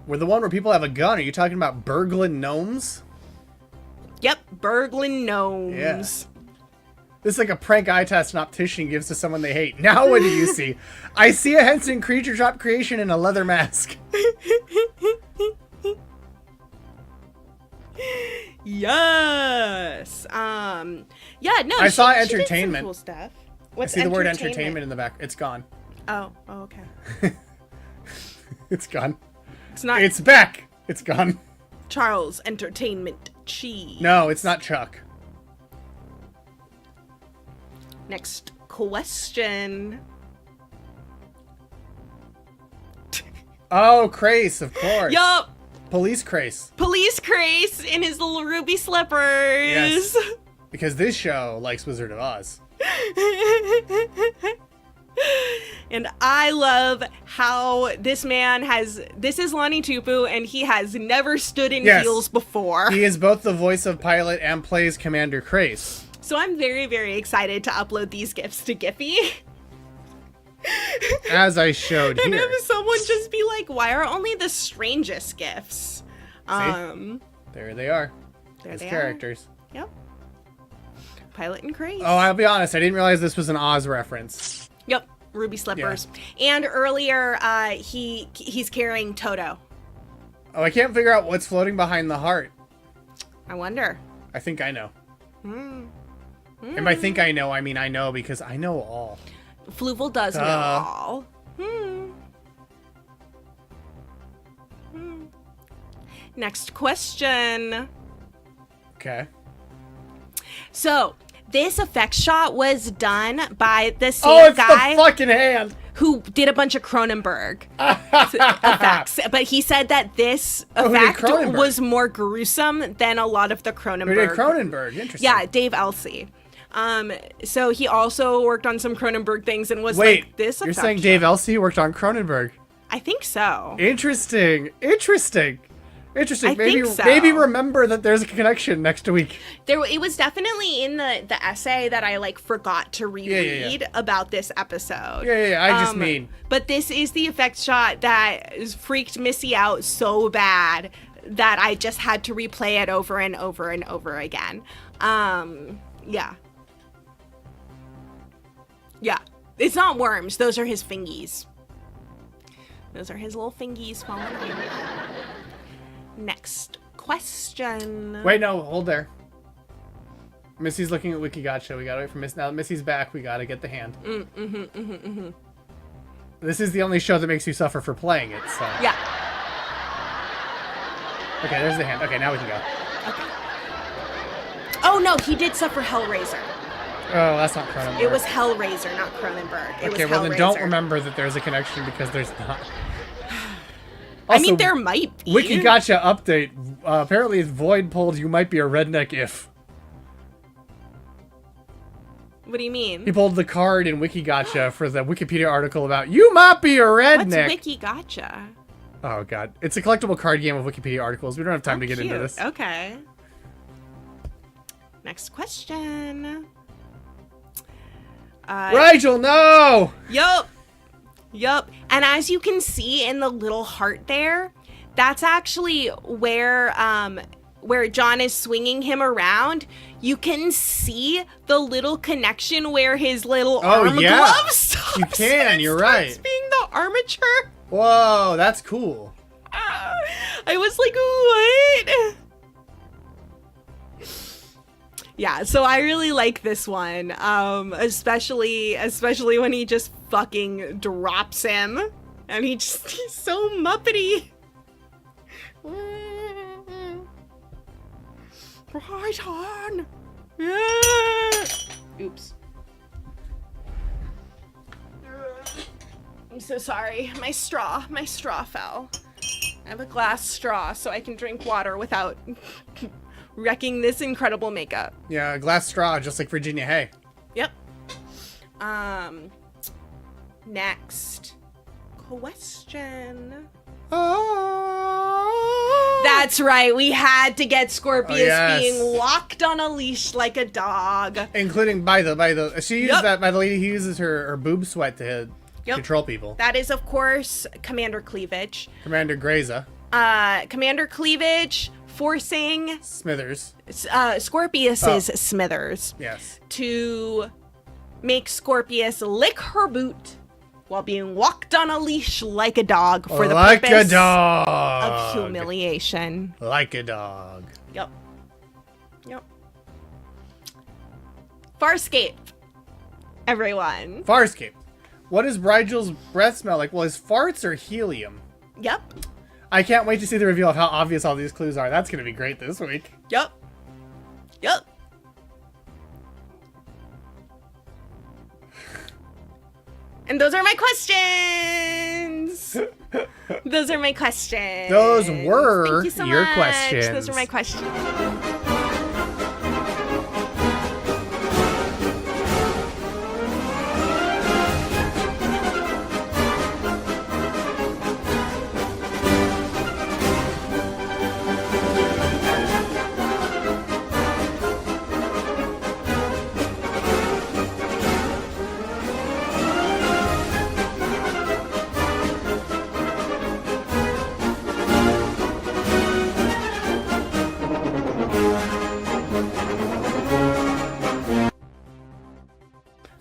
We're the one where people have a gun. Are you talking about burgling gnomes? Yep, burgling gnomes. Yeah. This is like a prank eye test an optician gives to someone they hate. Now what do you see? I see a Henson creature shop creation in a leather mask. Yes. Yeah, no. I saw she did some entertainment. cool stuff. I What's see the word entertainment in the back. It's gone. Oh, okay. It's gone. It's not It's back. It's gone. Charles Entertainment Cheese. No, it's not Chuck. Next question. Oh, Crace, of course. Yup. Police Crace. Police Crace in his little ruby slippers. Yes. Because this show likes Wizard of Oz. And I love how this man this is Lonnie Tupu, and he has never stood in Yes. heels before. He is both the voice of Pilot and plays Commander Crace. So I'm very, very excited to upload these GIFs to Giphy. As I showed And here. have someone just be like, why are only the strangest GIFs? There they are. There As they characters. are. Yep. Pilot and Craze. Oh, I'll be honest. I didn't realize this was an Oz reference. Yep. Ruby slippers. And earlier, he's carrying Toto. Oh, I can't figure out what's floating behind the heart. I wonder. I think I know. And by think I know, I mean I know because I know all. Fluval does know all. Next question. Okay. So, this effect shot was done by the same Oh, it's guy the fucking hand. who did a bunch of Cronenberg effects. But he said that this who did effect Cronenberg? was more gruesome than a lot of the Cronenberg. Who did Cronenberg? Interesting. Yeah, Dave Elsey. So he also worked on some Cronenberg things and was Wait, like, this you're effect saying shot. Dave Elsey worked on Cronenberg? I think so. Interesting. I Maybe think so. maybe remember that there's a connection next week. It was definitely in the essay that I like forgot to reread about this episode. Yeah. I just mean. But this is the effect shot that freaked Missy out so bad that I just had to replay it over and over and over again. Yeah. Yeah. It's not worms. Those are his fingies. Those are his little fingies falling out. Next question. Wait, no, hold there. Missy's looking at Wikigotcha. We gotta wait for Miss. Now that Missy's back, we gotta get the hand. This is the only show that makes you suffer for playing it, so. Yeah. Okay, there's the hand. Okay, now we can go. Okay. Oh no, he did suffer Hellraiser. Oh, that's not Cronenberg. It was Hellraiser, not Cronenberg. It Okay, was well then don't Hellraiser. remember that there's a connection because there's not. I mean, Also, there might be. Wikigotcha update. Apparently, Void pulled "You might be a redneck if." What do you mean? He pulled the card in Wikigotcha for the Wikipedia article about "You might be a redneck." What's Wiki Gotcha? Oh god, it's a collectible card game of Wikipedia articles. We don't have time to get into Cute. this. Okay. Next question. Rigel, no! Yup. And as you can see in the little heart there, that's actually where John is swinging him around. You can see the little connection where his little arm glove stops. You can, and you're starts right. being the armature. Whoa, that's cool. I was like, what? Yeah, so I really like this one, especially when he just fucking drops him, and he's so muppety. Right on. Yeah. Oops. I'm so sorry. My straw fell. I have a glass straw so I can drink water without wrecking this incredible makeup. Yeah, a glass straw, just like Virginia Hay. Yep. Next question. Oh. That's right. We had to get Scorpius being yes. locked on a leash like a dog. Including by the she uses Yep. that by the lady who uses her boob sweat to Yep. control people. That is, of course, Commander Cleavage. Commander Graza. Commander Cleavage forcing Smithers. Scorpius's Smithers Yes. to make Scorpius lick her boot while being walked on a leash like a dog for the like purpose a dog. of humiliation. Like a dog. Yep. Farscape. Everyone. Farscape. What does Rigel's breath smell like? Well, his farts are helium. Yep. I can't wait to see the reveal of how obvious all these clues are. That's going to be great this week. Yep. And those are my questions. Those are my questions. Those were Thank you so your much. questions. Those are my questions.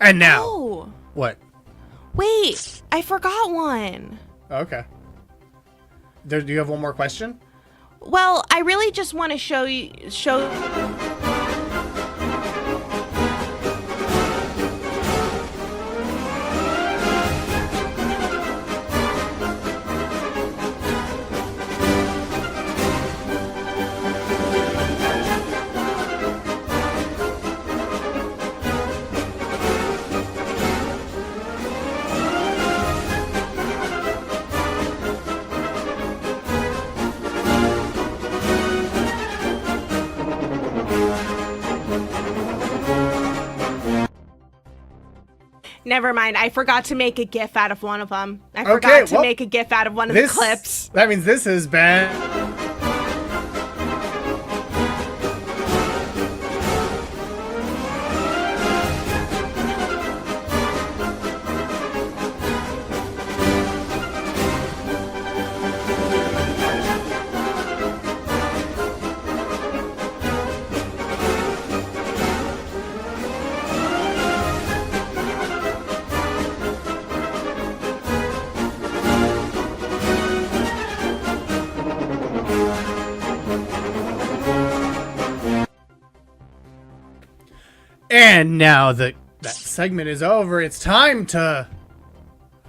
And now. Oh, What? wait. I forgot one. Okay. Do you have one more question? Well, I really just want to show. Never mind. I forgot to make a GIF out of one of them. I forgot to make a GIF out of one of the clips. That means this has been... And now that segment is over, it's time to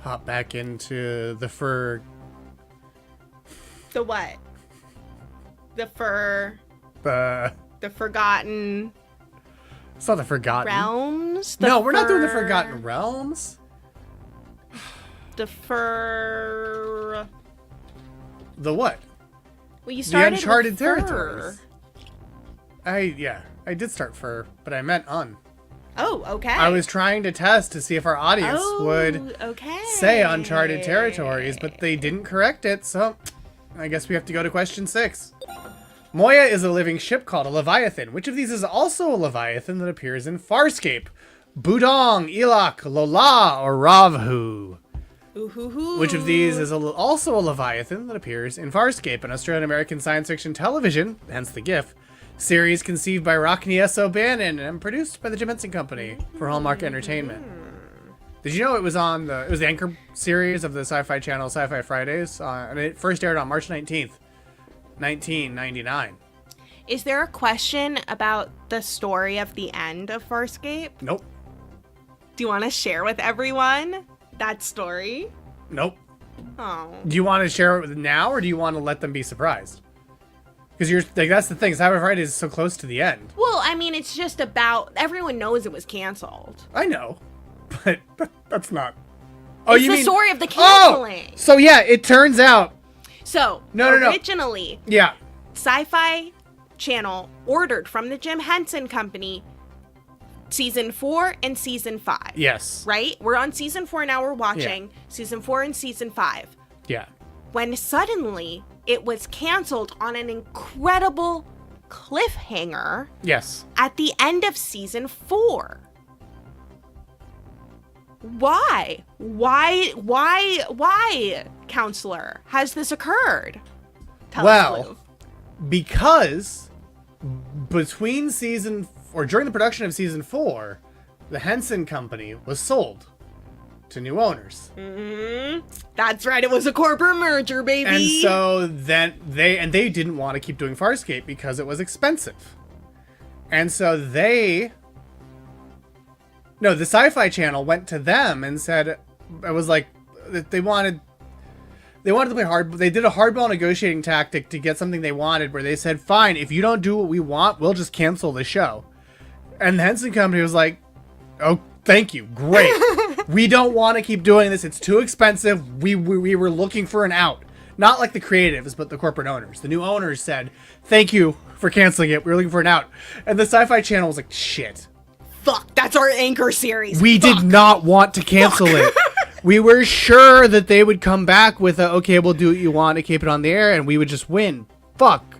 hop back into the The what? The the Forgotten it's not the Forgotten Realms? No, we're not doing the Forgotten Realms. The The what? Well, you The started Uncharted with fur. Territories. I did start fur, but I meant un. Oh, okay. I was trying to test to see if our audience would say Uncharted Territories, but they didn't correct it, so I guess we have to go to question 6. Moya is a living ship called a Leviathan. Which of these is also a Leviathan that appears in Farscape? Budong, Elok, Lola, or Ravhu? Which of these is also a Leviathan that appears in Farscape, an Australian-American science fiction television, hence the GIF, series conceived by Rockney S. O'Bannon and produced by the Jim Henson Company for Hallmark Entertainment. Did you know it was the Anchor series of the Sci-Fi Channel Sci-Fi Fridays, and it first aired on March 19th, 1999. Is there a question about the story of the end of Farscape? Nope. Do you want to share with everyone that story? Nope. Oh. Do you want to share it now, or do you want to let them be surprised? Because that's the thing. Sci-Fi Fridays is so close to the end. Well, I mean, it's just about everyone knows it was canceled. I know, but that's not. Oh, it's you the mean story of the canceling. So yeah, it turns out. So No. originally, Yeah. Sci-Fi Channel ordered from the Jim Henson Company season 4 and season 5. Yes. Right? We're on season 4 now. We're watching season 4 and season 5. Yeah. When suddenly it was canceled on an incredible cliffhanger Yes. at the end of season 4. Why, counselor, has this occurred? Tell us, Fluv. Because between during the production of season 4, the Henson Company was sold to new owners. That's right, it was a corporate merger, baby. And so then they didn't want to keep doing Farscape because it was expensive. And so the Sci-Fi Channel went to them and said, it was like, they wanted to play hard. They did a hardball negotiating tactic to get something they wanted, where they said, fine, if you don't do what we want, we'll just cancel the show. And the Henson Company was like, oh, thank you. Great. We don't want to keep doing this. It's too expensive. We were looking for an out. Not like the creatives, but the corporate owners. The new owners said, thank you for canceling it. We were looking for an out. And the Sci-Fi Channel was like, shit. Fuck, that's our anchor series. We did not want to cancel it. We were sure that they would come back with okay, we'll do what you want to keep it on the air, and we would just win. Fuck.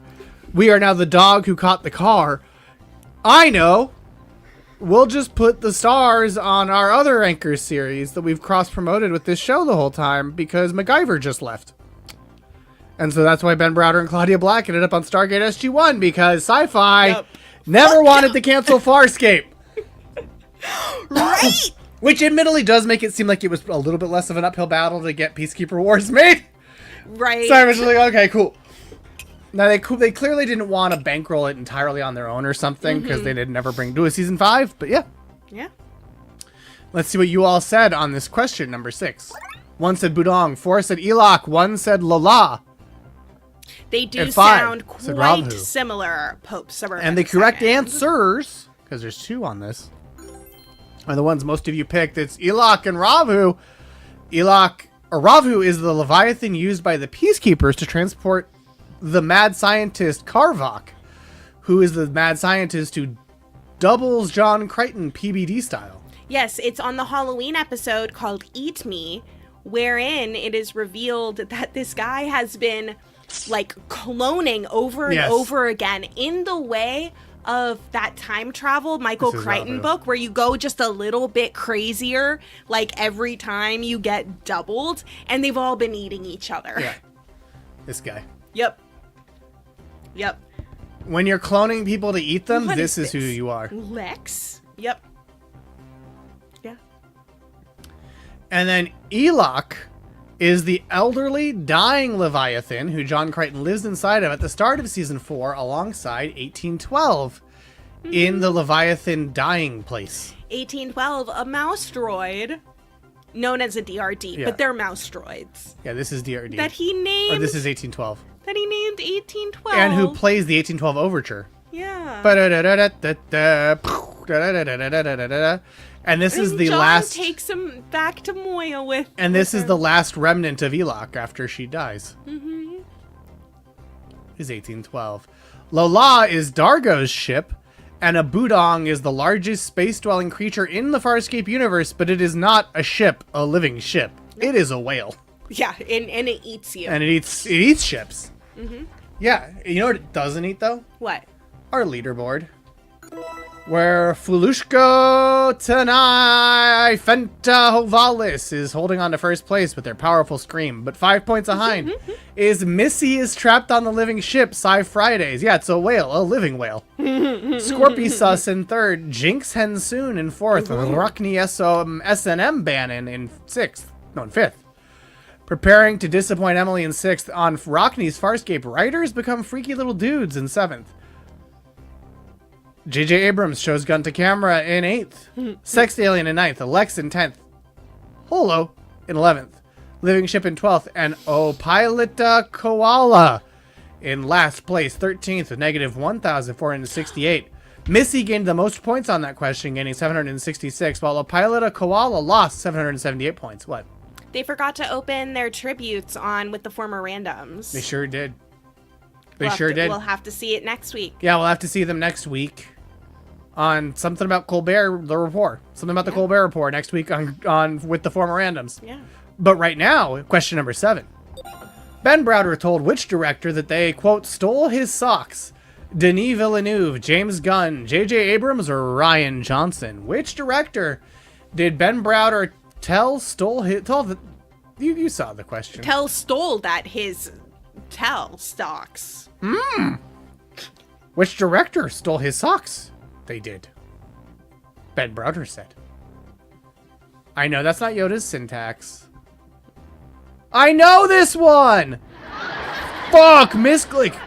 We are now the dog who caught the car. I know. We'll just put the stars on our other anchor series that we've cross-promoted with this show the whole time because MacGyver just left. And so that's why Ben Browder and Claudia Black ended up on Stargate SG-1, because Sci-Fi never wanted to cancel Farscape. Right! Which admittedly does make it seem like it was a little bit less of an uphill battle to get Peacekeeper Wars made. Right. So I was just like, okay, cool. Now, they clearly didn't want to bankroll it entirely on their own or something, because they didn't ever do a season 5, but yeah. Yeah. Let's see what you all said on this question, number 6. 1 said Budong, 4 said Elok, 1 said Lola. They do And 5 sound said quite Ravhu. similar, Pope Suburban. And the correct Second. answers, because there's 2 on this, are the ones most of you picked. It's Elok and Ravhu. Ravhu is the Leviathan used by the Peacekeepers to transport the mad scientist Karvok, who is the mad scientist who doubles John Crichton PBD style. Yes, it's on the Halloween episode called Eat Me, wherein it is revealed that this guy has been, like, cloning over and over again in the way of that time travel Michael Crichton book, where you go just a little bit crazier, like, every time you get doubled, and they've all been eating each other. Yeah. This guy. Yep. When you're cloning people to eat them, What this is who this? you are. Lex? Yep. Yeah. And then Elok is the elderly, dying Leviathan who John Crichton lives inside of at the start of season 4 alongside 1812 in the Leviathan dying place. 1812, a mouse droid known as a DRD, but they're mouse droids. Yeah, this is DRD. That he named. Or this is 1812. That he named 1812. And who plays the 1812 overture. Yeah. And this is the John last. Takes him back to Moya with. And this is the last remnant of Elok after she dies. Mm-hmm. Is 1812. Lola is Dargo's ship, and a Budong is the largest space-dwelling creature in the Farscape universe, but it is not a ship, a living ship. It is a whale. Yeah, and it eats you. And it eats ships. Mm-hmm. Yeah, you know what it doesn't eat, though? What? Our leaderboard. Where Fulushko Tanai Fenta Hovalis is holding on to first place with their powerful scream, but 5 points behind is Missy is trapped on the living ship, Sci Fridays. Yeah, it's a whale, a living whale. Scorpisus in 3rd, Jinx Hensoon in 4th, Rockney SNM Bannon in 5th. Preparing to disappoint Emily in 6th on Rockney's Farscape, writers become freaky little dudes in 7th. J.J. Abrams shows gun to camera in 8th. Sex Alien in 9th. Alex in 10th. Holo in 11th. Living Ship in 12th. And Opilota Koala in last place, 13th with negative 1,468. Missy gained the most points on that question, gaining 766, while Opilota Koala lost 778 points. What? They forgot to open their tributes on with the former randoms. They sure did. We'll have to see it next week. Yeah, we'll have to see them next week on something about Colbert, the report. Something about the Colbert Report next week on with the former randoms. Yeah. But right now, question number 7. Ben Browder told which director that they, quote, stole his socks? Denis Villeneuve, James Gunn, J.J. Abrams, or Ryan Johnson? Which director did Ben Browder Tell stole his. You saw the question. Tell stole that his Tell stocks. Which director stole his socks? They did. Ben Browder said. I know that's not Yoda's syntax. I know this one! Fuck, misclick.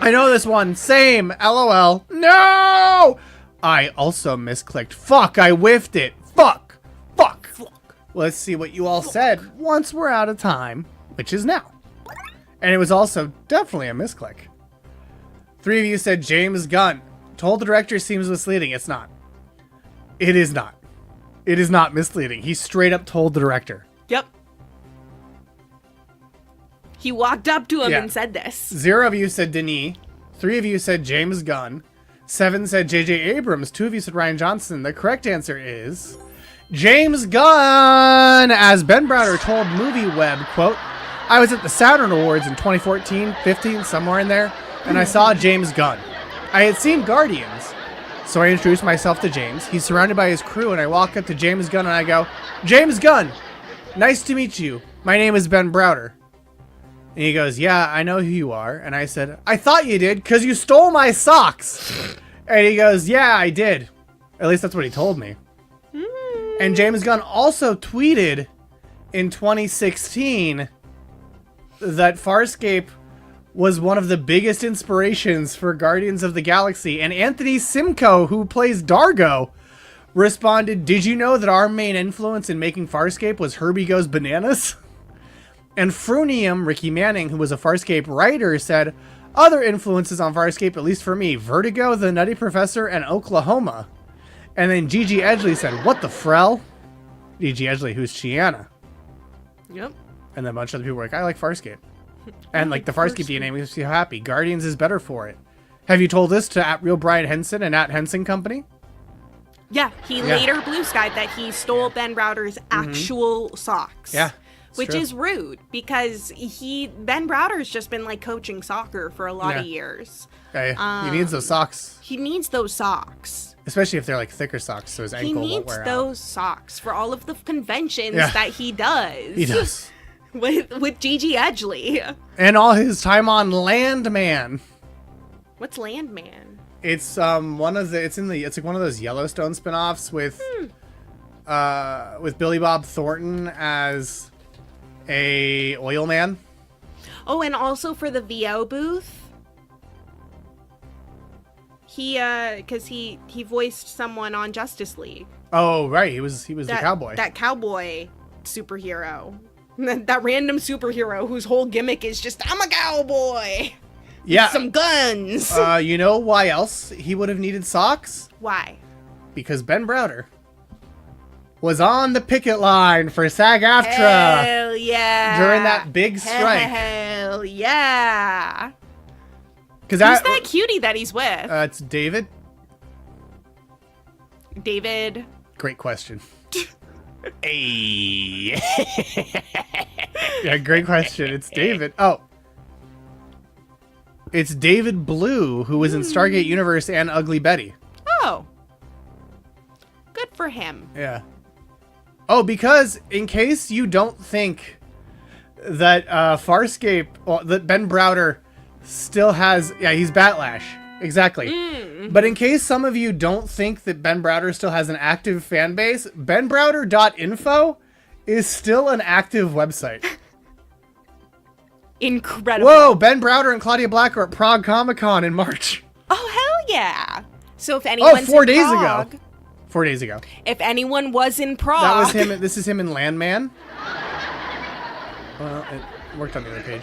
I know this one. Same. LOL. No! I also misclicked. Fuck, I whiffed it. Fuck. Let's see what you all said once we're out of time, which is now. And it was also definitely a misclick. 3 of you said James Gunn. Told the director seems misleading. It's not. It is not. It is not misleading. He straight up told the director. Yep. He walked up to him and said this. 0 of you said Denis. 3 of you said James Gunn. 7 said J.J. Abrams. 2 of you said Ryan Johnson. The correct answer is James Gunn. As Ben Browder told MovieWeb, quote, I was at the Saturn Awards in 2014, 15, somewhere in there, and I saw James Gunn. I had seen Guardians, so I introduced myself to James. He's surrounded by his crew, and I walk up to James Gunn and I go, James Gunn, nice to meet you. My name is Ben Browder. And he goes, yeah, I know who you are. And I said, I thought you did, because you stole my socks. And he goes, yeah, I did. At least that's what he told me. And James Gunn also tweeted in 2016 that Farscape was one of the biggest inspirations for Guardians of the Galaxy. And Anthony Simcoe, who plays Dargo, responded, did you know that our main influence in making Farscape was Herbie Goes Bananas? And Frunium, Ricky Manning, who was a Farscape writer, said, other influences on Farscape, at least for me, Vertigo, The Nutty Professor, and Oklahoma. And then Gigi Edgley said, what the frell? Gigi Edgley, who's Chiana. Yep. And then a bunch of other people were like, I like Farscape. And like the Farscape DNA makes me happy. Guardians is better for it. Have you told this to @Real Brian Henson and @Henson Company? Yeah, he later blue skied that he stole Ben Browder's actual socks. Yeah. Which is rude because Ben Browder's just been like coaching soccer for a lot of years. Okay. He needs those socks. He needs those socks. Especially if they're like thicker socks, so his ankle won't wear out. He needs those socks for all of the conventions that he does. He does. With Gigi Edgley. And all his time on Landman. What's Landman? It's one of the it's like one of those Yellowstone spin-offs with Billy Bob Thornton as a oil man. Oh, and also for the VO booth. Because he voiced someone on Justice League. Oh, right. He was the cowboy. That cowboy superhero. That random superhero whose whole gimmick is just, I'm a cowboy. Yeah. With some guns. You know why else he would have needed socks? Why? Because Ben Browder was on the picket line for SAG-AFTRA. Hell yeah. During that big strike. Hell yeah. Who's that cutie that he's with? It's David. David. Great question. Hey. Yeah, great question. It's David. Oh. It's David Blue, who was in Stargate Universe and Ugly Betty. Oh. Good for him. Yeah. Oh, because in case you don't think that Farscape, that Ben Browder still has, he's Batlash. Exactly. But in case some of you don't think that Ben Browder still has an active fan base, benbrowder.info is still an active website. Incredible. Whoa, Ben Browder and Claudia Black are at Prague Comic-Con in March. Oh, hell yeah. So if anyone's 4 days Prague, ago. 4 days ago. If anyone was in Prague. That was him. This is him in Landman. Well, it worked on the other page.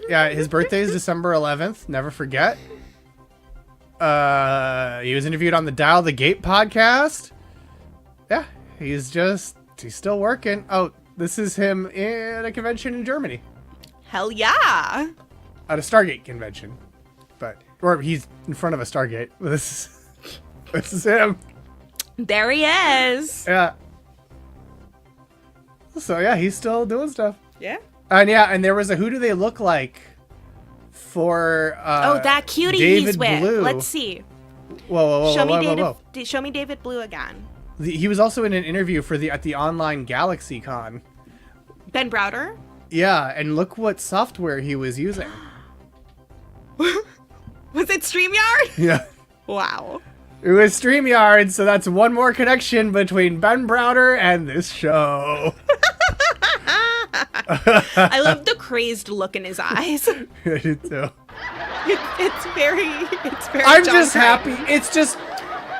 Yeah, his birthday is December 11th. Never forget. He was interviewed on the Dial the Gate podcast. Yeah, he's still working. Oh, this is him at a convention in Germany. Hell yeah. At a Stargate convention. Or he's in front of a Stargate. This is him. There he is. Yeah. So yeah, he's still doing stuff. Yeah. And there was a Who Do They Look Like for that cutie David he's with. Blue. Let's see. Whoa. Show me David Blue again. He was also in an interview at the online Galaxy Con. Ben Browder? Yeah, and look what software he was using. Was it StreamYard? Yeah. Wow. It was StreamYard, so that's one more connection between Ben Browder and this show. I love the crazed look in his eyes. I do too. It's very I'm John just Crichton. happy. It's just,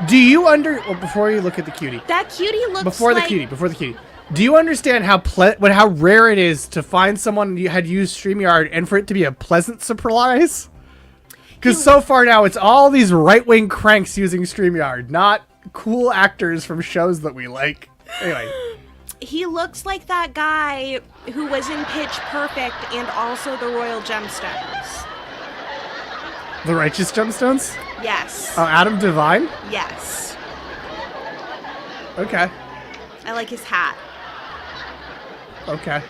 do you well, before you look at the cutie. That cutie looks Before the cutie. Do you understand how rare it is to find someone who had used StreamYard and for it to be a pleasant surprise? Because so far now, it's all these right-wing cranks using StreamYard, not cool actors from shows that we like. Anyway. He looks like that guy who was in Pitch Perfect and also the Royal Gemstones. The Righteous Gemstones? Yes. Oh, Adam Devine? Yes. Okay. I like his hat. Okay.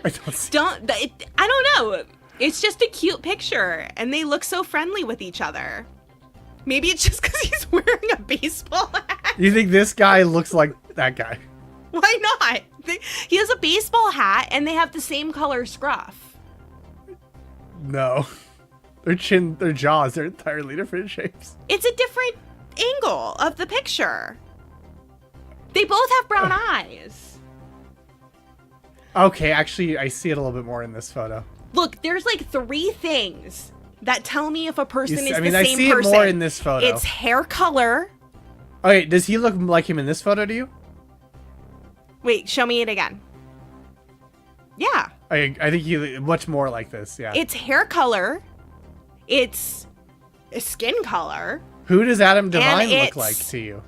I don't see. I don't know. It's just a cute picture, and they look so friendly with each other. Maybe it's just because he's wearing a baseball hat. You think this guy looks like that guy? Why not? He has a baseball hat, and they have the same color scruff. No. Their jaws are entirely different shapes. It's a different angle of the picture. They both have brown eyes. Okay, actually, I see it a little bit more in this photo. Look, there's like 3 things that tell me if a person is the same person. I see it more in this photo. It's hair color. Okay, does he look like him in this photo to you? Wait, show me it again. Yeah. I think he looks much more like this, yeah. It's hair color. It's skin color. Who does Adam Devine look it's like to you?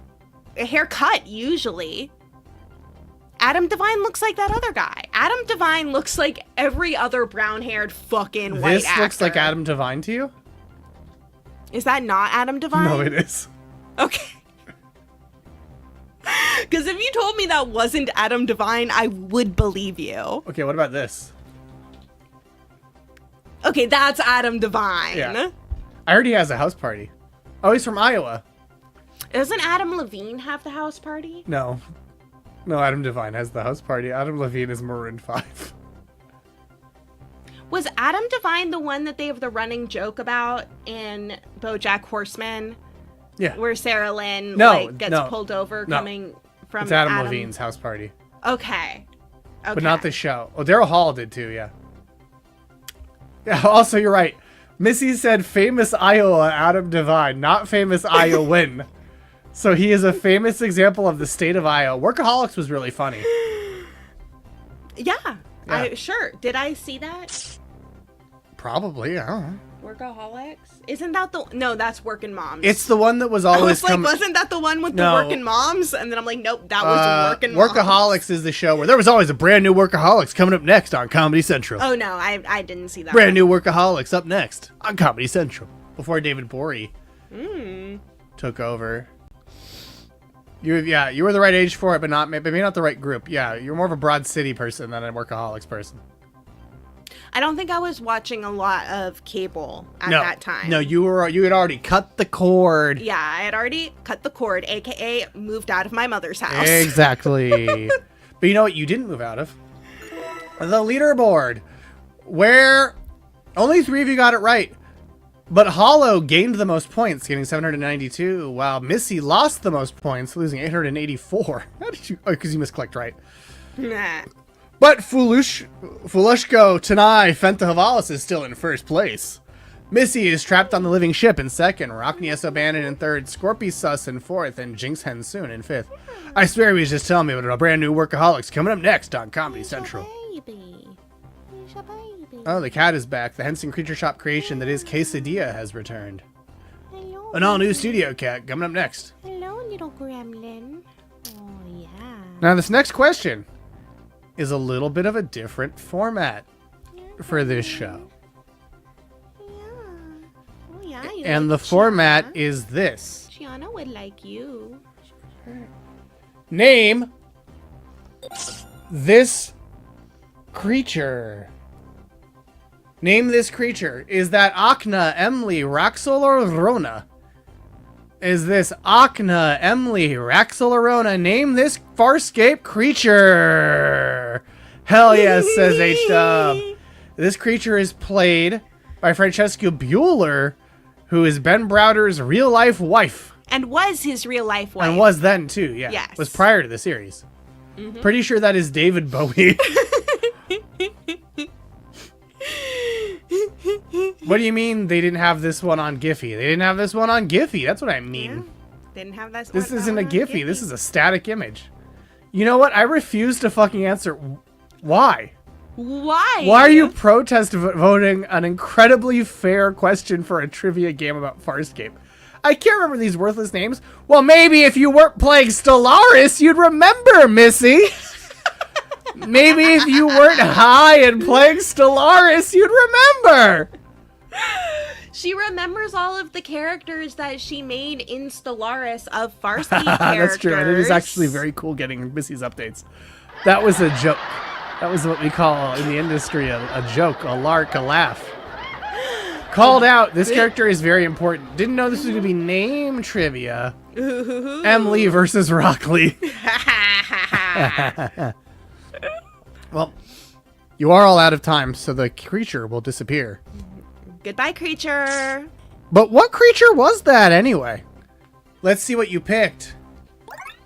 A haircut, usually. Adam Devine looks like that other guy. Adam Devine looks like every other brown-haired fucking white This actor. looks like Adam Devine to you? Is that not Adam Devine? No, it is. Okay. Because if you told me that wasn't Adam Devine, I would believe you. Okay, what about this? Okay, that's Adam Devine. Yeah. I heard he has a house party. Oh, he's from Iowa. Doesn't Adam Levine have the house party? No. No, Adam Devine has the house party. Adam Levine is Maroon 5. Was Adam Devine the one that they have the running joke about in BoJack Horseman? Yeah. Where Sarah Lynn gets pulled over coming from It's Adam Levine's house party. Okay. But not the show. Oh, Daryl Hall did too, yeah. Yeah, also, you're right. Missy said famous Iowa Adam Devine, not famous Iowan. So he is a famous example of the state of Iowa. Workaholics was really funny. Yeah. Sure. Did I see that? Probably, I don't know. Workaholics? Isn't that No, that's Working Moms. It's the one that was I always was like, wasn't that the one with the Working Moms? And then I'm like, nope, that was Working Moms. Workaholics is the show where there was always a brand new Workaholics coming up next on Comedy Central. Oh, no, I didn't see that Brand one. new Workaholics up next on Comedy Central. Before David Bory took over. You were the right age for it, but maybe not the right group. Yeah, you're more of a Broad City person than a Workaholics person. I don't think I was watching a lot of cable at that time. No, you had already cut the cord. Yeah, I had already cut the cord, aka moved out of my mother's house. Exactly. But you know what you didn't move out of? The leaderboard, where only 3 of you got it right. But Hollow gained the most points, getting 792, while Missy lost the most points, losing 884. How did you? Oh, because you misclicked, right? Nah. But Fulushko Tanai Fentahavalis is still in first place. Missy is trapped on the living ship in second, Rockney O'Bannon in third, Scorpy Sus in fourth, and Jinx Hensoon in fifth. I swear he was just telling me about a brand new Workaholics coming up next on Comedy Central. Oh, the cat is back. The Henson Creature Shop creation that is Quesadilla has returned. Hello. An all-new studio cat coming up next. Hello, little gremlin. Oh, yeah. Now, this next question is a little bit of a different format for this show. Yeah. Oh, yeah. You And the like format Gianna? is this. Gianna would like you. Name this creature. Name this creature. Is that Akna, Emily, Raxel, or Rona? Is this Akna, Emily, Raxelarona? Name this Farscape creature. Hell yes, says H-Dub. This creature is played by Francesca Bueller, who is Ben Browder's real-life wife. And was his real-life wife. And was then, too, yeah. Yes. Was prior to the series. Mm-hmm. Pretty sure that is David Bowie. What do you mean they didn't have this one on Giphy? They didn't have this one on Giphy. That's what I mean. Yeah. Didn't have that. This isn't a Giphy. This is a static image. You know what? I refuse to fucking answer. Why? Why? Why are you protest voting an incredibly fair question for a trivia game about Farscape? I can't remember these worthless names. Well, maybe if you weren't playing Stellaris, you'd remember, Missy. Maybe if you weren't high and playing Stellaris, you'd remember. She remembers all of the characters that she made in Stellaris of Farscape characters. That's true. And it is actually very cool getting Missy's updates. That was a joke. That was what we call in the industry a joke, a lark, a laugh. Called out. This character is very important. Didn't know this was going to be name trivia. Emily versus Rockley. Well, you are all out of time, so the creature will disappear. Goodbye, creature. But what creature was that anyway? Let's see what you picked.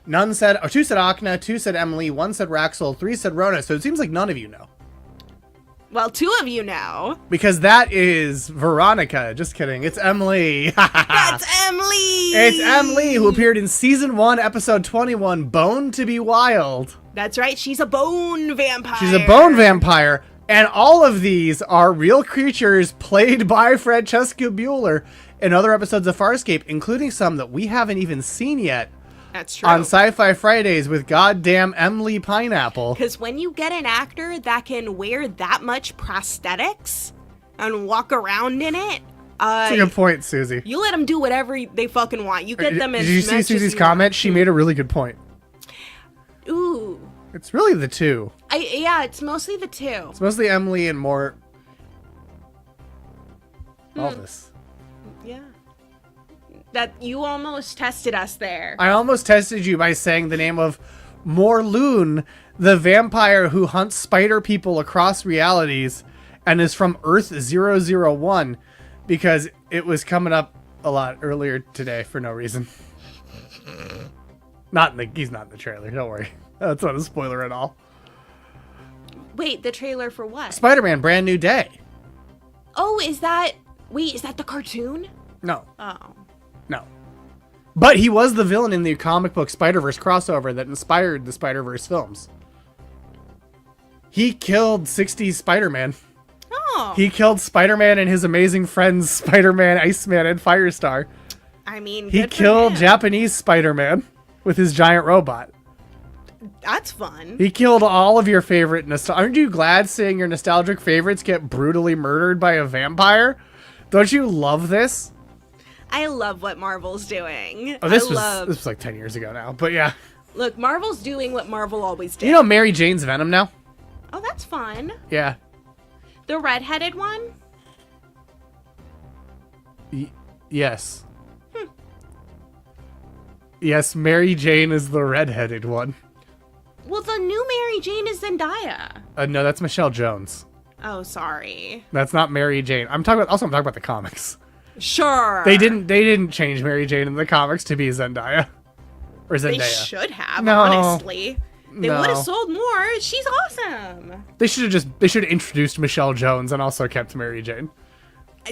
None said, or 2 said Akna, 2 said Emily, 1 said Raxel, 3 said Rona. So it seems like none of you know. Well, 2 of you know. Because that is Veronica. Just kidding. It's Emily. That's Emily. It's Emily, who appeared in season 1, episode 21, Bone to be Wild. That's right. She's a bone vampire. She's a bone vampire. And all of these are real creatures played by Francesca Bueller in other episodes of Farscape, including some that we haven't even seen yet. That's true. On Sci-Fi Fridays with goddamn Emily Pineapple. Because when you get an actor that can wear that much prosthetics and walk around in it, that's a good point, Susie. you let them do whatever they fucking want. You get them as Did you see much Susie's as comment? She made a really good point. Ooh. It's really the 2. Yeah, it's mostly the 2. It's mostly Emily and more all this. Yeah. That you almost tested us there. I almost tested you by saying the name of Morloon, the vampire who hunts spider people across realities and is from Earth 001, because it was coming up a lot earlier today for no reason. He's not in the trailer, don't worry. That's not a spoiler at all. Wait, the trailer for what? Spider-Man Brand New Day. Oh, is that the cartoon? No. Oh. No. But he was the villain in the comic book Spider-Verse crossover that inspired the Spider-Verse films. He killed 60s Spider-Man. Oh. He killed Spider-Man and his amazing friends Spider-Man, Iceman, and Firestar. I mean, he good for killed him. Japanese Spider-Man with his giant robot. That's fun. He killed all of your favorite aren't you glad seeing your nostalgic favorites get brutally murdered by a vampire? Don't you love this? I love what Marvel's doing. Oh, this was like 10 years ago now, but yeah. Look, Marvel's doing what Marvel always did. You know Mary Jane's Venom now? Oh, that's fun. Yeah. The redheaded one? Yes. Yes, Mary Jane is the redheaded one. Well, the new Mary Jane is Zendaya. No, that's Michelle Jones. Oh, sorry. That's not Mary Jane. I'm talking about the comics. Sure. They didn't change Mary Jane in the comics to be Zendaya. Or Zendaya. They should have, No. honestly. They No. would have sold more. She's awesome. They should have introduced Michelle Jones and also kept Mary Jane.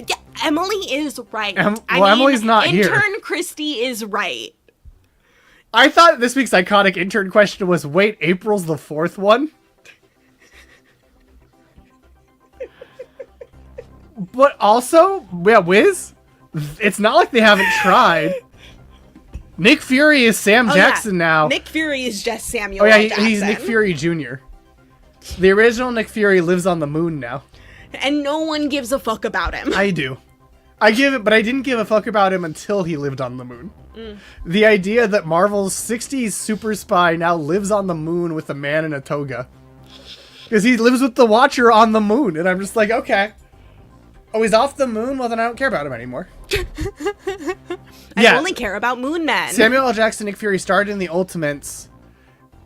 Yeah, Emily is right. Emily's not here. Intern Kristie is right. I thought this week's iconic intern question was, wait, April's the 4th one? But also, yeah, Wiz, it's not like they haven't tried. Nick Fury is Sam Jackson now. Nick Fury is just Samuel Oh yeah, Jackson. he's Nick Fury Jr. The original Nick Fury lives on the moon now. And no one gives a fuck about him. I do. But I didn't give a fuck about him until he lived on the moon. The idea that Marvel's 60s super spy now lives on the moon with a man in a toga. Because he lives with the Watcher on the moon. And I'm just like, okay. Oh, he's off the moon? Well, then I don't care about him anymore. I Yeah. only care about moon men. Samuel L. Jackson, Nick Fury starred in the Ultimates,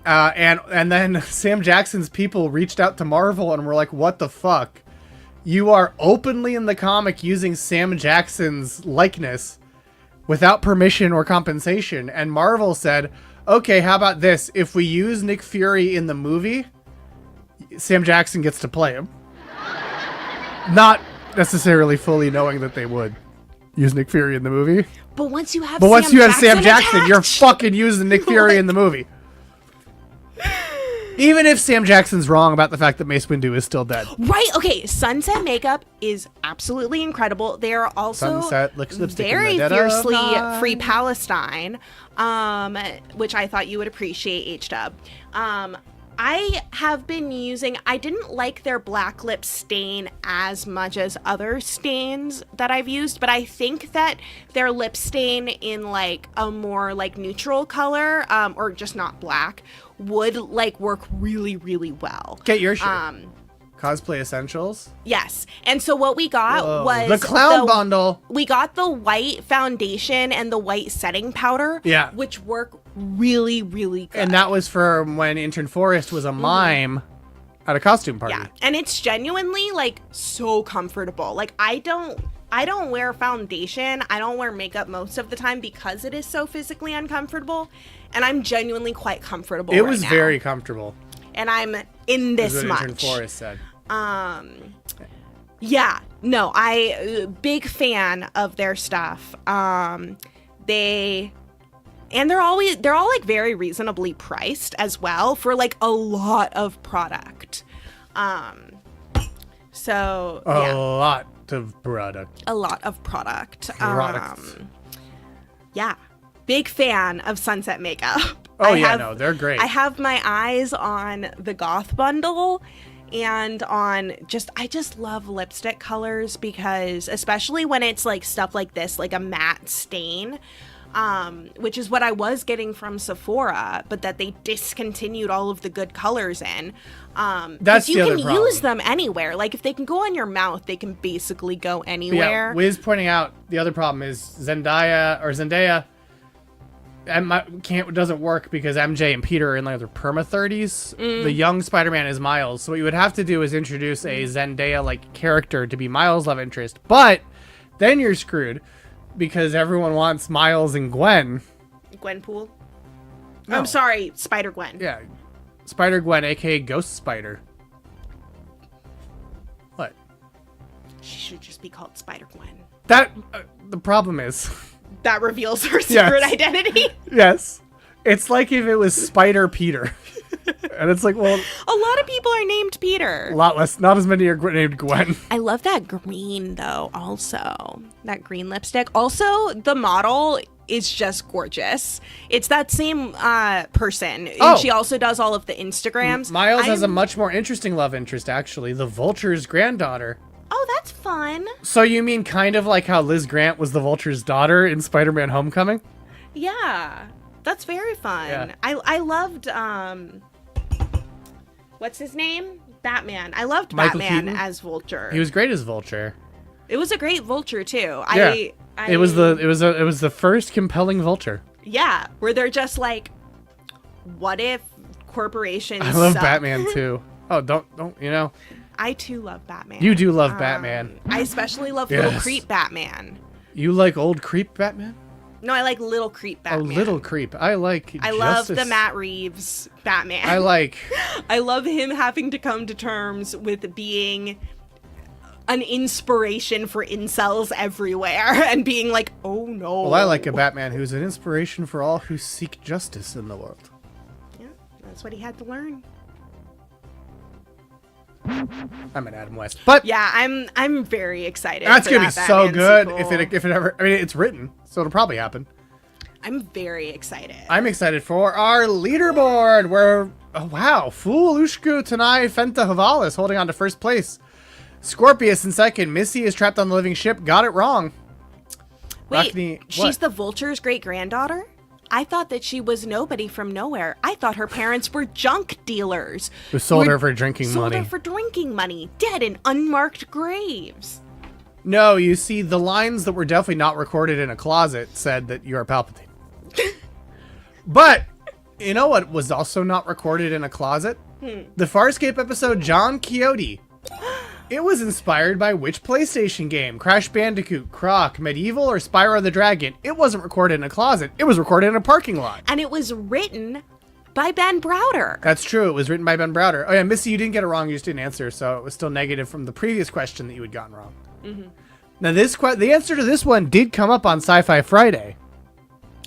and then Sam Jackson's people reached out to Marvel and were like, "What the fuck? You are openly in the comic using Sam Jackson's likeness without permission or compensation." And Marvel said, "Okay, how about this? If we use Nick Fury in the movie, Sam Jackson gets to play him." Not necessarily fully knowing that they would use Nick Fury in the movie. But once you have Sam Jackson, you're fucking using Nick Fury in the movie. Even if Sam Jackson's wrong about the fact that Mace Windu is still dead. Right, okay, Sunset makeup is absolutely incredible. They are also Sunset lipstick very in the dead of fiercely night. free Palestine, which I thought you would appreciate, H-Dub. I have been using, I didn't like their black lip stain as much as other stains that I've used, but I think that their lip stain in like a more like neutral color, or just not black, would like work really, really well. Get your shit. Cosplay Essentials. Yes. And so what we got was the clown bundle. We got the white foundation and the white setting powder, Yeah. which work really, really good. And that was for when Intern Forrest was a mime at a costume party. Yeah. And it's genuinely like so comfortable. Like I don't wear foundation. I don't wear makeup most of the time because it is so physically uncomfortable. And I'm genuinely quite comfortable. It right was now. very comfortable. And I'm in this Is what Intern much. Forrest said. Yeah, no, big fan of their stuff. They're all like very reasonably priced as well for like a lot of product. So A yeah, lot of product. a lot of product. Products. Yeah, big fan of Sunset makeup. Oh, yeah, they're great. I have my eyes on the Goth bundle and on I just love lipstick colors because especially when it's like stuff like this, like a matte stain, which is what I was getting from Sephora, but that they discontinued all of the good colors in. That's you the other can problem. use them anywhere. Like if they can go on your mouth, they can basically go But anywhere. yeah, Wiz pointing out the other problem is Zendaya doesn't work because MJ and Peter are in like their perma 30s. The young Spider-Man is Miles. So what you would have to do is introduce a Zendaya like character to be Miles' love interest. But then you're screwed because everyone wants Miles and Gwen. Gwenpool. No. I'm sorry, Spider-Gwen. Yeah. Spider-Gwen, aka Ghost Spider. What? She should just be called Spider-Gwen. That the problem is. That reveals her secret Yes. identity. Yes. It's like if it was Spider Peter. And it's like, well, A lot of people are named Peter. a lot less. Not as many are named Gwen. I love that green, though, also. That green lipstick. Also, the model is just gorgeous. It's that same person. Oh. And she also does all of the Instagrams. Miles has a much more interesting love interest, actually. The Vulture's granddaughter. Oh, that's fun. So you mean kind of like how Liz Grant was the Vulture's daughter in Spider-Man Homecoming? Yeah. That's very fun. Yeah. I loved, what's his name? Batman. I loved Michael Batman Keaton? as Vulture. He was great as Vulture. It was a great Vulture, too. Yeah. It was the first compelling Vulture. Yeah, where they're just like, what if corporations I love suck? Batman too. Oh, don't you know? I too love Batman. You do love Batman. I especially love Little Yes. Creep Batman. You like old creep Batman? No, I like Little Creep Batman. A little creep. I like I love the Justice. Matt Reeves Batman. I like I love him having to come to terms with being an inspiration for incels everywhere and being like, oh no. Well, I like a Batman who's an inspiration for all who seek justice in the world. Yeah, that's what he had to learn. I'm an Adam West. But Yeah, I'm very excited. that's for going to that be so Batman good sequel. if it ever I mean it's written, so it'll probably happen. I'm very excited. I'm excited for our leaderboard where wow, Fool Ushku Tanai Fenta Haval is holding on to first place. Scorpius in second. Missy is trapped on the living ship. Got it wrong. Wait, Rockney- she's what? the Vulture's great-granddaughter? I thought that she was nobody from nowhere. I thought her parents were junk dealers. Who sold Who her for drinking sold money. her for drinking money, dead in unmarked graves. No, you see, the lines that were definitely not recorded in a closet said that you are Palpatine. But, you know what was also not recorded in a closet? The Farscape episode John Quixote. It was inspired by which PlayStation game? Crash Bandicoot, Croc, Medieval, or Spyro the Dragon? It wasn't recorded in a closet. It was recorded in a parking lot. And it was written by Ben Browder. That's true. It was written by Ben Browder. Oh yeah, Missy, you didn't get it wrong. You just didn't answer, so it was still negative from the previous question that you had gotten wrong. Now the answer to this one did come up on Sci-Fi Friday.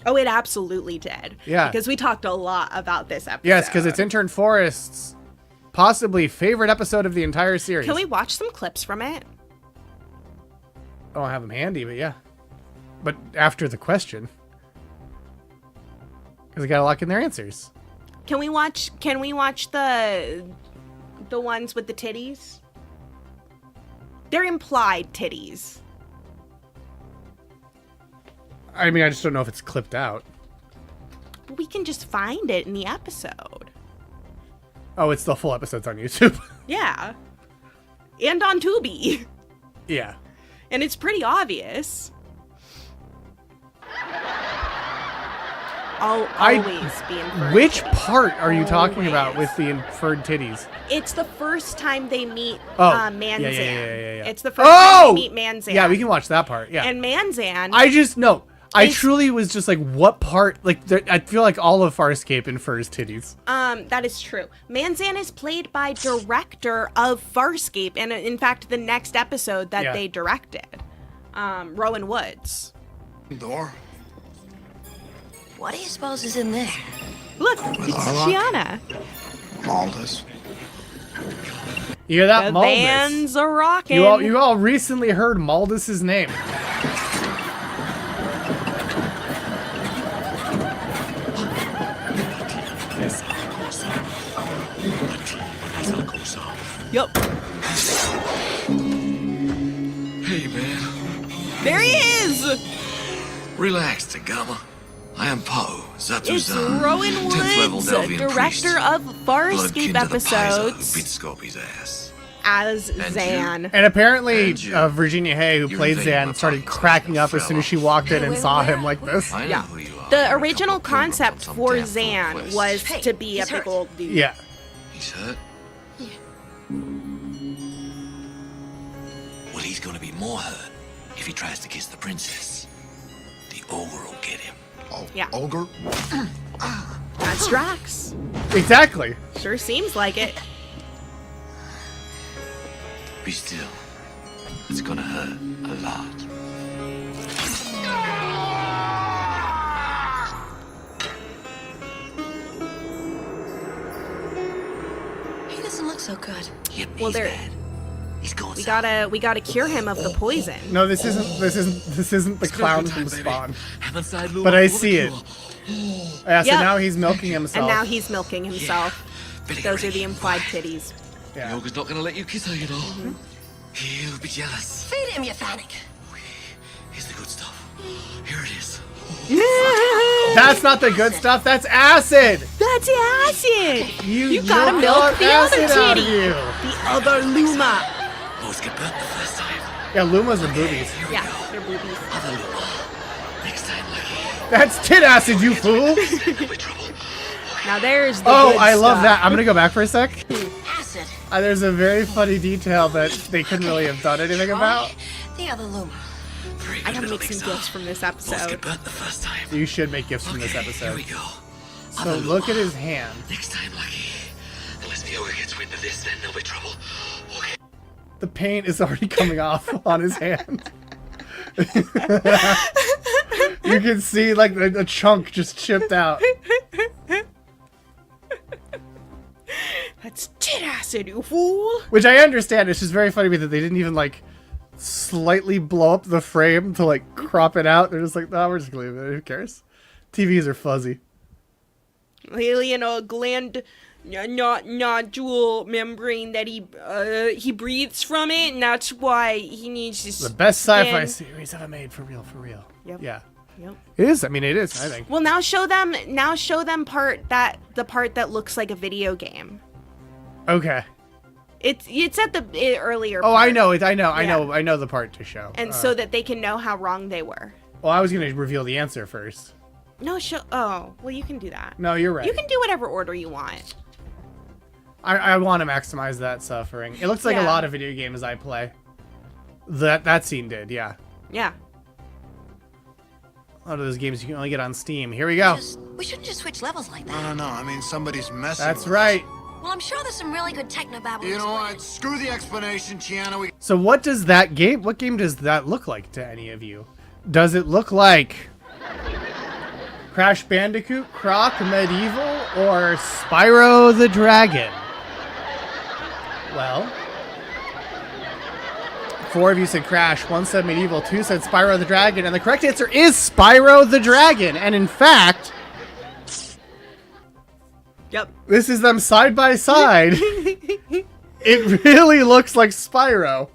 Oh, it absolutely did. Yeah. Because we talked a lot about this episode. Yes, because it's Intern Forrest's possibly favorite episode of the entire series. Can we watch some clips from it? I don't have them handy, but yeah. But after the question. Because they gotta lock in their answers. Can we watch the ones with the titties? They're implied titties. I mean, I just don't know if it's clipped out. We can just find it in the episode. Oh, it's the full episode's on YouTube. Yeah. And on Tubi. Yeah. And it's pretty obvious. I'll always be inferred. Which part are you talking about with the inferred titties? It's the first time they meet Manzan. Yeah. It's the first time they meet Manzan. Yeah, we can watch that part. Yeah. And Manzan. I truly was just like, what part? Like, I feel like all of Farscape infers titties. That is true. Manzan is played by director of Farscape, and in fact, the next episode that they directed, Rowan Woods. Door. What do you suppose is in there? Look, it's Shiana. Maldus. You hear that, The Maldus? bands are rocking. You all recently heard Maldus's name. Yup. Hey, man. There he is. Relax, Tagama. I am Poe, Zatu's It's son, Rowan 10th level Woods, Delvian priest. director of Blood Farscape kin to the Paizo who episodes, beat Scorpy's ass. as And Zan. And apparently, And you. Virginia Hay, who You played invaded Zan, my started pocket cracking like up a as soon as she fella. walked in and saw him like this. I know Yeah. who you are. The You're a original couple of concept pilgrims on for some damn Zan quest. was Hey, to be a he's big hurt. old dude. Yeah. He's hurt? Well, he's gonna be more hurt if he tries to kiss the princess. The ogre will get him. Yeah. Ogre? That's Drax. Exactly. Sure seems like it. Be still. It's gonna hurt a lot. He doesn't look so good. Yep, Well, he's there- bad. He's going We gotta cure him of the poison. No, this isn't the clown from Spawn. But But I see it. Yeah, so Yep. now he's milking himself. And now he's milking himself. Those are the implied titties. Yeah. The ogre's not gonna let you kiss her, you know. He'll be jealous. Feed him, you panic. Here's the good stuff. Here it is. That's not the good stuff. That's acid. That's acid! You gotta milk milk the other acid out of titty. you. The other Luma. Boys get burnt the first time. Yeah, Lumas and boobies. Here we Yeah, go. they're boobies. Other Luma. Next time, lucky. That's tit acid, you fool. There'll be trouble. Now there's the Oh, good I love stuff. that. I'm gonna go back for a sec. Acid. There's a very funny detail that they couldn't really have done anything about. The other Luma. Very I good gotta little make some mixer. gifts from this Boys episode. get burnt the first time. You should make gifts from this Okay, Here episode. we go. So Other look at Luma. his hand. Next time, lucky. Unless the ogre gets wind of this, then there'll be trouble. Okay. The paint is already coming off on his hand. You can see like a chunk just chipped out. That's tit acid, you fool! Which I understand. It's just very funny to me that they didn't even like slightly blow up the frame to like crop it out. They're just like, no, we're just gonna leave it. Who cares? TVs are fuzzy. You know, gland, nodule membrane that he breathes from it, and that's why he needs to. The best sci-fi skin. series ever made, for real, for real. Yep. Yeah, Yep. it is. I mean, it is. I think. Well, now show them the part that looks like a video game. Okay. It's at the earlier. Oh, part. I know it. I know the part to show. And so that they can know how wrong they were. Well, I was gonna reveal the answer first. No, oh, well, you can do that. No, you're right. You can do whatever order you want. I want to maximize that suffering. It looks like a lot of video games I play. That scene did, yeah. Yeah. A lot of those games you can only get on Steam. Here we go. We shouldn't just switch levels like that. No. I mean, somebody's messing That's with right. Well, I'm sure there's some really good technobabble. You know what? Screw the explanation, Tiana. So what does that game? What game does that look like to any of you? Does it look like Crash Bandicoot, Croc, Medieval, or Spyro the Dragon? Well, 4 of you said Crash, 1 said Medieval, 2 said Spyro the Dragon, and the correct answer is Spyro the Dragon. And in fact, Yep. this is them side by side. It really looks like Spyro,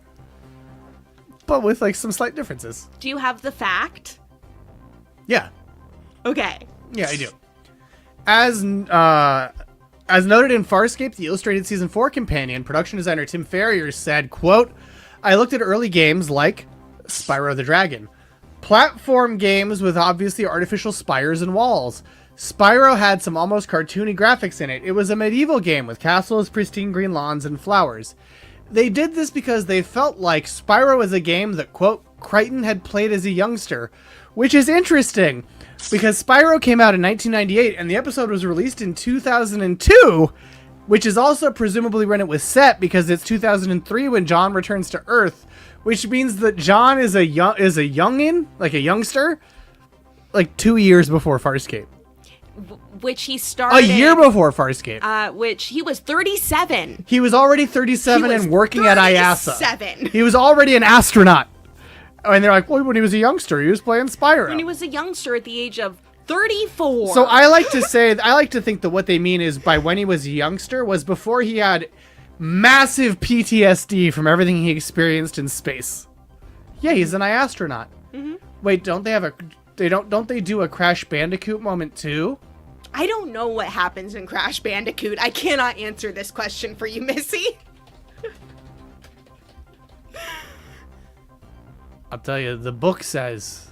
but with like some slight differences. Do you have the fact? Yeah. Okay. Yeah, I do. As noted in Farscape, the illustrated season 4 companion, production designer Tim Ferrier said, quote, "I looked at early games like Spyro the Dragon. Platform games with obviously artificial spires and walls. Spyro had some almost cartoony graphics in it. It was a medieval game with castles, pristine green lawns, and flowers. They did this because they felt like Spyro was a game that, quote, Crichton had played as a youngster, which is interesting because Spyro came out in 1998 and the episode was released in 2002, which is also presumably when it was set because it's 2003 when John returns to Earth, which means that John is a youngin, like a youngster, like 2 years before Farscape. Which he started. A year before Farscape. Which he was 37. He was already 37 He was and working at IASA. 37. He was already an astronaut. And they're like, well, when he was a youngster, he was playing Spyro. When he was a youngster at the age of 34. So I like to think that what they mean is by when he was a youngster was before he had massive PTSD from everything he experienced in space. Yeah, he's an astronaut. Mm-hmm. Wait, don't they do a Crash Bandicoot moment too? I don't know what happens in Crash Bandicoot. I cannot answer this question for you, Missy. I'll tell you, the book says.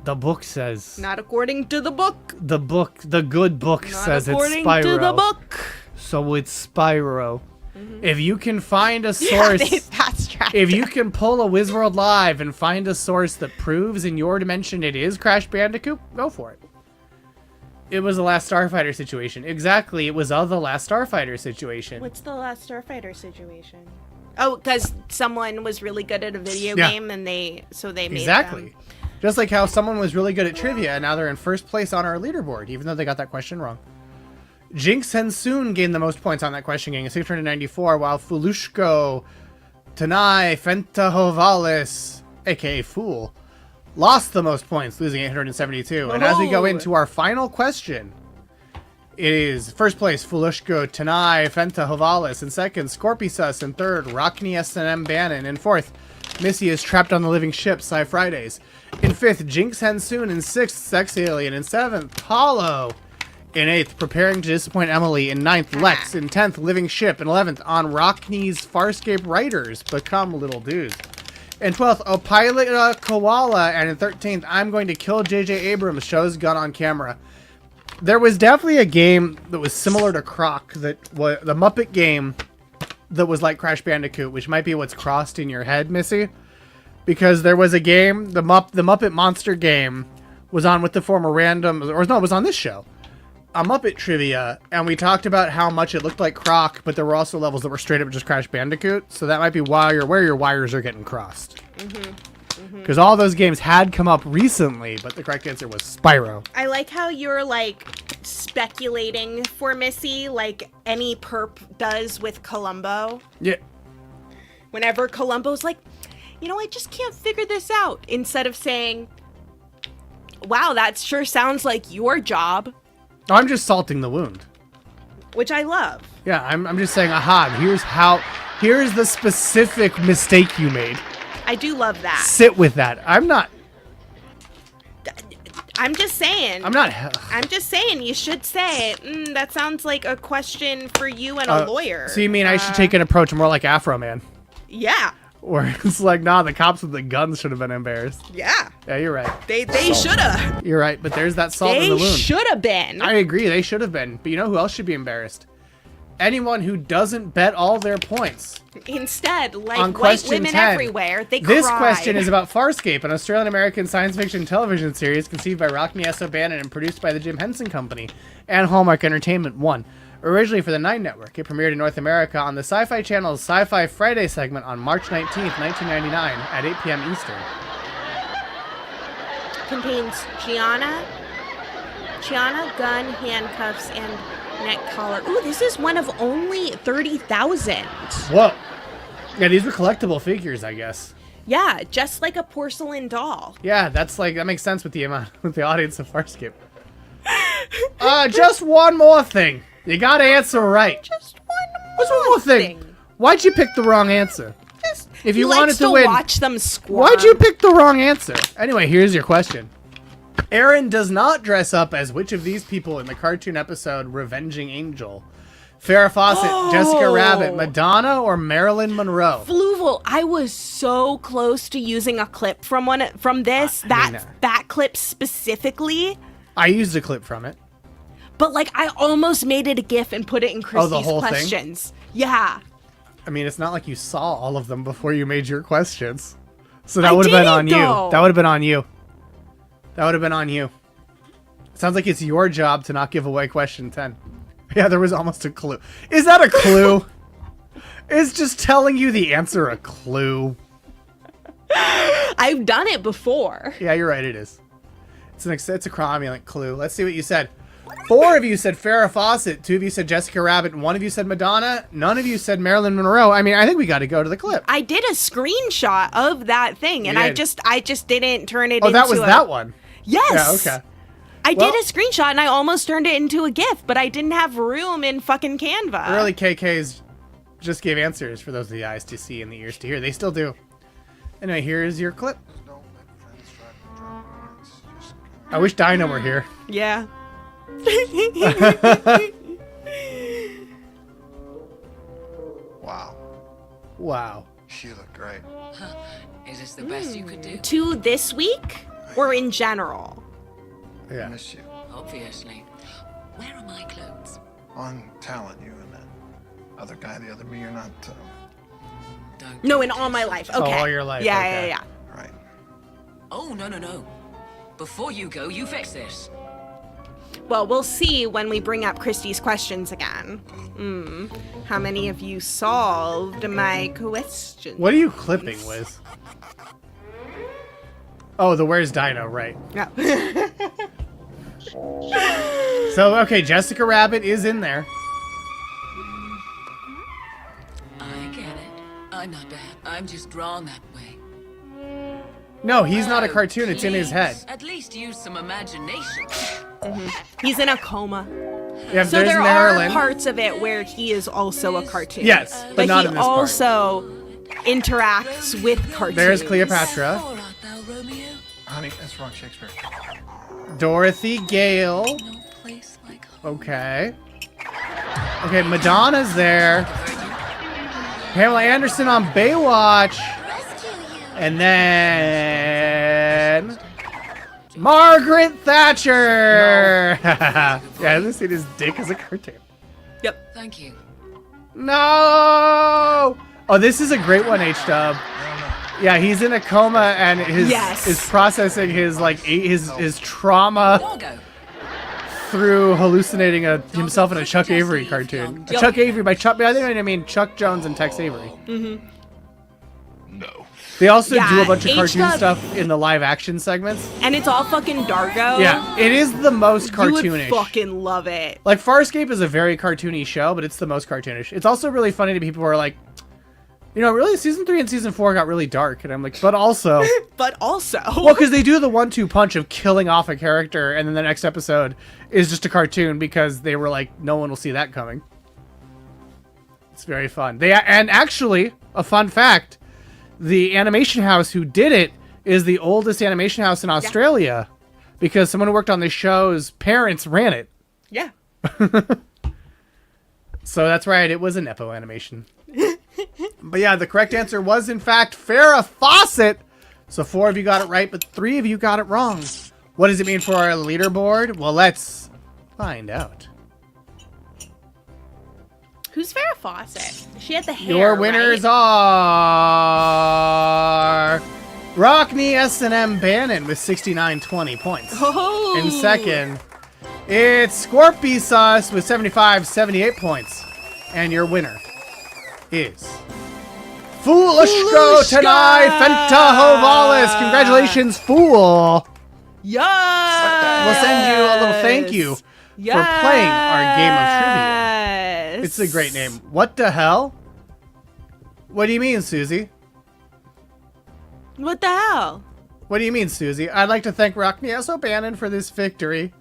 Not according to the book. The good book Not says it's according Spyro. to the book. So it's Spyro. Mm-hmm. If you can find a source, Yeah, they fast-tracked if you it. can pull a Wizworld Live and find a source that proves in your dimension it is Crash Bandicoot, go for it. It was the Last Starfighter situation. Exactly, it was the Last Starfighter situation. What's the Last Starfighter situation? Oh, because someone was really good at a video game and they made Exactly. them. Just like how someone was really good at trivia and now they're in first place on our leaderboard, even though they got that question wrong. Jinx Hensoon gained the most points on that question, getting 694, while Fulushko Tanai Fentahovalis, aka Fool, lost the most points, losing 872. And as we go into our final question, it is first place Fulushko Tanai Fentahovalis, in second Scorpisus, in third Rockney S&M Bannon, in fourth Missy is trapped on the living ship, Sci Fridays, in fifth Jinx Hensoon, in sixth Sex Alien, in seventh Hollow, in 8th, Preparing to Disappoint Emily. In 9th, Lex. In 10th, Living Ship. In 11th, On Rockney's Farscape Writers Become Little Dudes. In 12th, O Pilot Koala. And in 13th, I'm Going to Kill J.J. Abrams shows gun on camera. There was definitely a game that was similar to Croc, that was the Muppet game that was like Crash Bandicoot, which might be what's crossed in your head, Missy. Because there was a game, the Muppet Monster game was on with the former random, or no, it was on this show. A Muppet Trivia, and we talked about how much it looked like Croc, but there were also levels that were straight up just Crash Bandicoot, so that might be where your wires are getting crossed. Because all those games had come up recently, but the correct answer was Spyro. I like how you're like speculating for Missy like any perp does with Columbo. Yeah. Whenever Columbo's like, I just can't figure this out. Instead of saying, wow, that sure sounds like your job. I'm just salting the wound. Which I love. Yeah, I'm just saying, here's the specific mistake you made. I do love that. Sit with that. I'm not. I'm just saying. I'm just saying you should say it. That sounds like a question for you and a lawyer. So you mean I should take an approach more like Afro Man? Yeah. Where it's like, nah, the cops with the guns should have been embarrassed. Yeah. Yeah, you're right. They should have. You're right, but there's that salt in the They wound. should have been. I agree, they should have been. But you know who else should be embarrassed? Anyone who doesn't bet all their points. Instead, like On white question women 10, everywhere, they This cried. question is about Farscape, an Australian-American science fiction television series conceived by Rockney S. O'Bannon and produced by the Jim Henson Company and Hallmark Entertainment 1. Originally for the Nine Network, it premiered in North America on the Sci-Fi Channel's Sci-Fi Friday segment on March 19th, 1999 at 8 p.m. Eastern. Contains Gianna, gun, handcuffs, and neck collar. Ooh, this is one of only 30,000. Whoa. Yeah, these were collectible figures, I guess. Yeah, just like a porcelain doll. Yeah, that makes sense with the audience of Farscape. Just one more thing. You gotta answer right. Just one more thing. Why'd you pick the wrong answer? If you wanted to win, watch them squirm. why'd you pick the wrong answer? Anyway, here's your question. Aaron does not dress up as which of these people in the cartoon episode Revenging Angel? Farrah Fawcett, Jessica Rabbit, Madonna, or Marilyn Monroe? Fluval, I was so close to using a clip from this, that clip specifically. I used a clip from it. But like I almost made it a GIF and put it in Kristie's the whole questions. Thing? Yeah. I mean, it's not like you saw all of them before you made your questions. So that would have been on you. That would have been on you. That would have been on you. Sounds like it's your job to not give away question 10. Yeah, there was almost a clue. Is that a clue? Is just telling you the answer a clue? I've done it before. Yeah, you're right, it is. It's a cromulent clue. Let's see what you said. 4 of you said Farrah Fawcett, 2 of you said Jessica Rabbit, 1 of you said Madonna, none of you said Marilyn Monroe. I mean, I think we got to go to the clip. I did a screenshot of that thing, and I just didn't turn it into that was that one? Yes. Yeah, okay. I did a screenshot, and I almost turned it into a GIF, but I didn't have room in fucking Canva. Early KKs just gave answers for those of the eyes to see and the ears to hear. They still do. Anyway, here's your clip. I wish Dinah were here. Yeah. Wow. Wow. She looked great. Is this the best you could do? To this week, or in general? I Yeah. miss you. Obviously. Where are my clothes? On talent, you and that other guy, the other me, you're not. Don't. No, in all my life. Okay. all your life, Yeah, okay. yeah. Right. Oh, no. Before you go, you fix this. Well, we'll see when we bring up Kristie's questions again. How many of you solved my questions? What are you clipping, Wiz? Oh, the Where's Dino, right. No. So, okay, Jessica Rabbit is in there. I get it. I'm not bad. I'm just drawn that way. No, he's not a Oh, cartoon. It's in his head. please, At least use some imagination. He's in a coma. Yeah, So there's there Marilyn. are parts of it where he is also a cartoon. Yes, but not he in this part. also interacts with cartoons. There's Cleopatra. Or art thou Romeo? Honey, that's wrong, Shakespeare. Dorothy Gale. No place like home. Okay. Okay, Madonna's there. Pamela Anderson on Baywatch. And then Margaret Thatcher. Yeah, I haven't seen his dick as a cartoon. Yep. Thank you. No. Oh, this is a great one, H-Dub. Yeah, he's in a coma and is processing his his trauma Doggo. through hallucinating himself in a Chuck Avery cartoon. Yep. Chuck Avery by Chuck. I think I mean Chuck Jones and Tex Avery. No. They also do Yeah, a bunch of cartoon H-Dub stuff in the live action segments. And it's all fucking Dargo. Yeah, it is the most You would cartoonish. fucking love it. Like Farscape is a very cartoony show, but it's the most cartoonish. It's also really funny to people who are like, you know, really season 3 and season 4 got really dark, and I'm like, but also, But also. well, because they do the 1-2 punch of killing off a character, and then the next episode is just a cartoon because they were like, no one will see that coming. It's very fun. And actually, a fun fact. The animation house who did it is the oldest animation house in Australia. because someone who worked on the show's parents ran it. Yeah. So that's right, it was a Nepo animation. But yeah, the correct answer was in fact Farrah Fawcett. So 4 of you got it right, but 3 of you got it wrong. What does it mean for our leaderboard? Well, let's find out. Who's Farrah Fawcett? She had the hair. Your winners right? are Rockney S&M Bannon with 6920 points. Oh. In second, it's Scorpy Sauce with 78 points. And your winner is Foolishko Tanai Fentahovalis. Congratulations, Fool. Yes. We'll send you a little thank you for playing our game of trivia. It's a great name. What the hell? What do you mean, Susie? What the hell? What do you mean, Susie? I'd like to thank Rockney S. O'Bannon for this victory.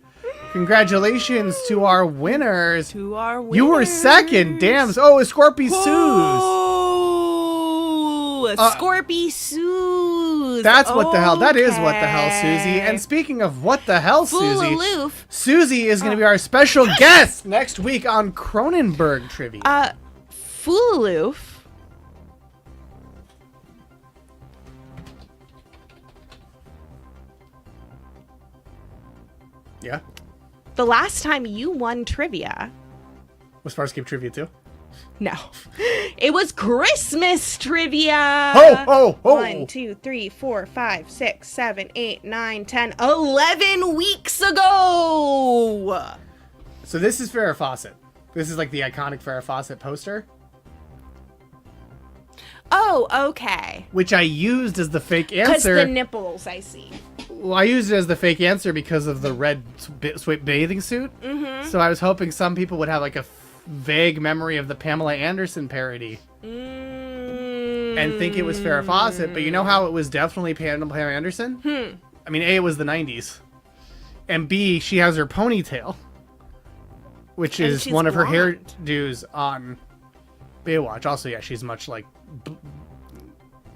Congratulations to our winners. To our winners. You were second. Damn. Oh, it's Scorpy Suze. Oh, Scorpy Suze. That's what the hell. That is what the hell, Susie. And speaking of what the hell, Susie, Aloof. Susie is going to be our special guest next week on Cronenberg Trivia. Foolaloof. Yeah. The last time you won trivia. Was Farscape Trivia too? No. It was Christmas trivia. Ho! 1, 2, 3, 4, 5, 6, 7, 8, 9, 10, 11 weeks ago. So this is Farrah Fawcett. This is like the iconic Farrah Fawcett poster, Oh, okay. which I used as the fake Because answer. the nipples, I see. Well, I used it as the fake answer because of the red bathing suit. Mm-hmm. So I was hoping some people would have like a vague memory of the Pamela Anderson parody and think it was Farrah Fawcett. But you know how it was definitely Pamela Anderson? I mean, A, it was the 90s. And B, she has her ponytail, which And is she's one of her blonde. hairdos on Baywatch. Also, yeah, she's much like...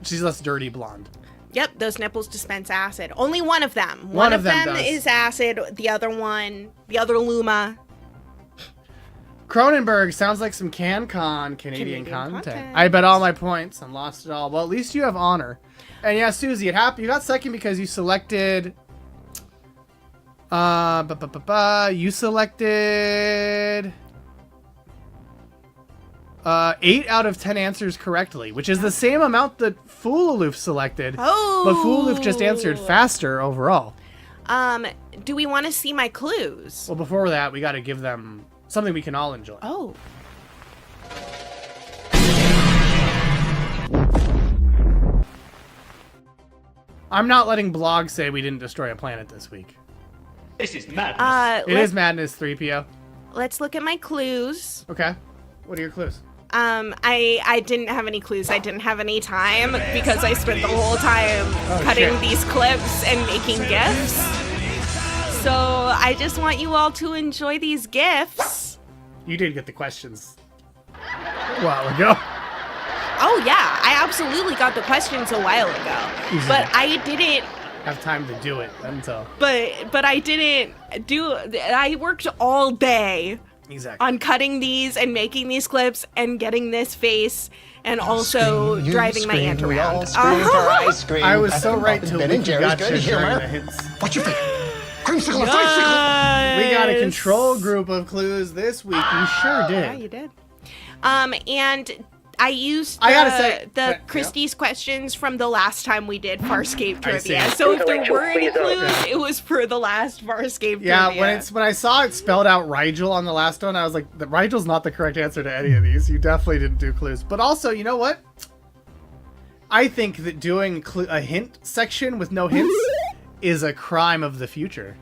she's less dirty blonde. Yep, those nipples dispense acid. Only one of them. One of them does. is acid. The other Luma. Cronenberg sounds like some Canadian content. I bet all my points and lost it all. Well, at least you have honor. And yeah, Susie, it happened. You got second because you selected. You selected 8 out of 10 answers correctly, which is the same amount that Foolaloof selected. Oh. But Foolaloof just answered faster overall. Do we want to see my clues? Well, before that, we got to give them something we can all enjoy. Oh. I'm not letting blogs say we didn't destroy a planet this week. This is madness. It is Madness 3PO. Let's look at my clues. Okay. What are your clues? I didn't have any clues. I didn't have any time because I spent the whole time cutting shit. these clips and making GIFs. So I just want you all to enjoy these GIFs. You did get the questions a while ago. Oh yeah, I absolutely got the questions a while ago, but I didn't. Have time to do it until. But I didn't do. I worked all day Exactly. on cutting these and making these clips and getting this face and also Scream, you driving my scream, aunt we all around. scream for ice cream. I was so right till Ben and Wiki Jerry's got good you during humor. the hints. What's your favorite? Creamsicle or tricycle? We got a control group of clues this week. You sure did. Yeah, you did. And I used I gotta say- the yeah. Kristie's questions from the last time we did Farscape I see. trivia. So if there were any clues, it was for the last Farscape Yeah, trivia. when I saw it spelled out Rigel on the last one, I was like, Rigel's not the correct answer to any of these. You definitely didn't do clues. But also, you know what? I think that doing a hint section with no hints is a crime of the future.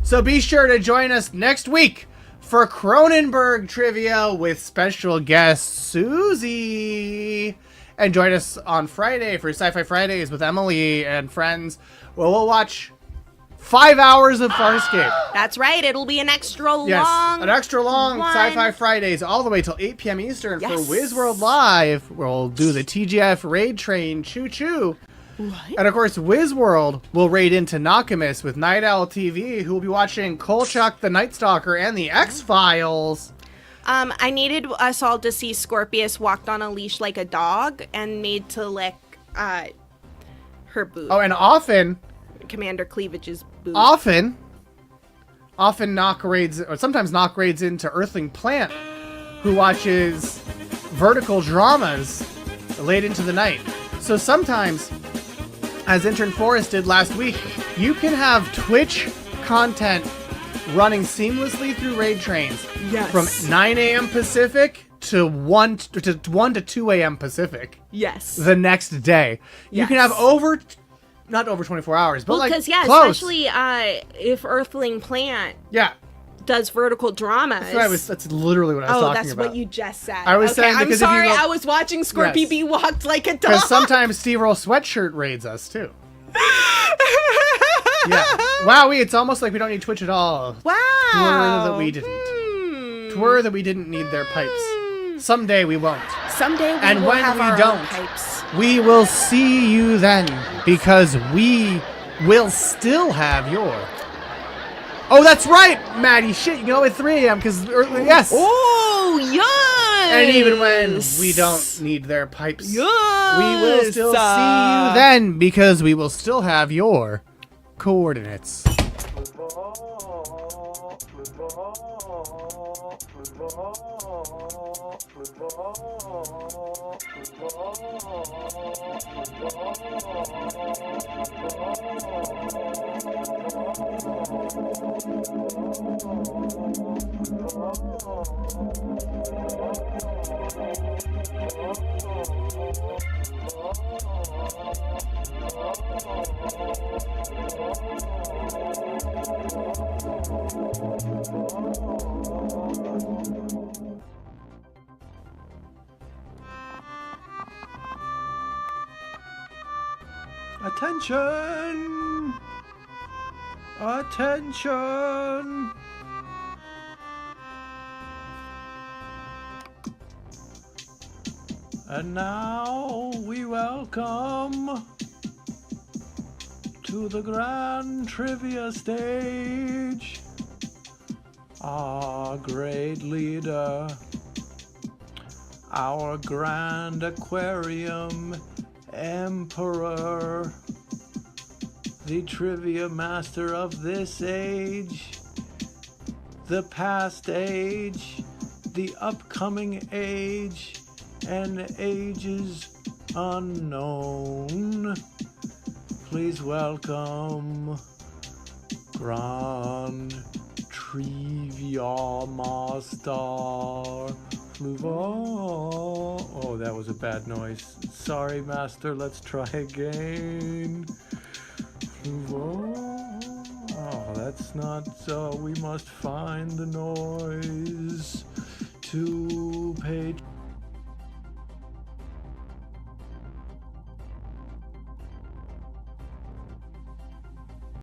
So be sure to join us next week for Cronenberg Trivia with special guest Susie. And join us on Friday for Sci-Fi Fridays with Emily and friends, where we'll watch 5 hours of Farscape. That's right. It'll be an extra Yes, long. an extra long one. Sci-Fi Fridays all the way till 8 p.m. Eastern Yes. for Wiz World Live. We'll do the TGF Raid Train Choo Choo What? And of course, Wizworld will raid into Nakamis with Night Owl TV, who will be watching Kolchak the Night Stalker and the X-Files. I needed us all to see Scorpius walked on a leash like a dog and made to lick her boob. Oh, and often Commander Cleavage's boob. Often Nock raids, or sometimes Nock raids into Earthling Plant, who watches vertical dramas late into the night. So sometimes, as Intern Forrest did last week, you can have Twitch content running seamlessly through raid trains. Yes. From 9 a.m. Pacific to 1 to 2 a.m. Pacific. Yes. The next day. You can have not over 24 hours, but like because close. especially if Earthling Plant Yeah. does vertical dramas. That's literally what I was talking that's about. what you just said. I was saying because I'm if you sorry, go- I was watching Scorpy Yes. be walked like a dog. Because sometimes Steve Earl Sweatshirt raids us too. Yeah. Wow, it's almost like we don't need Twitch at all. Wow. Twir that we didn't. Twir that we didn't need their pipes. Someday we won't. Someday we And will when have we our own don't, pipes. We will see you then, because we will still have your... Oh, that's right, Maddie. Shit, you know at 3 a.m. because yes. Oh, yes. And even when we don't need their pipes, yes. we will still see you then, because we will still have your coordinates. Attention! Attention! And now we welcome to the grand trivia stage our great leader, our grand Aquarium Emperor, the trivia master of this age, the past age, the upcoming age, and ages unknown. Please welcome Grand Triviamaster Fluval. Oh, that was a bad noise. Sorry, Master. Let's try again. Fluval. Oh, that's not so. We must find the noise. 2 page.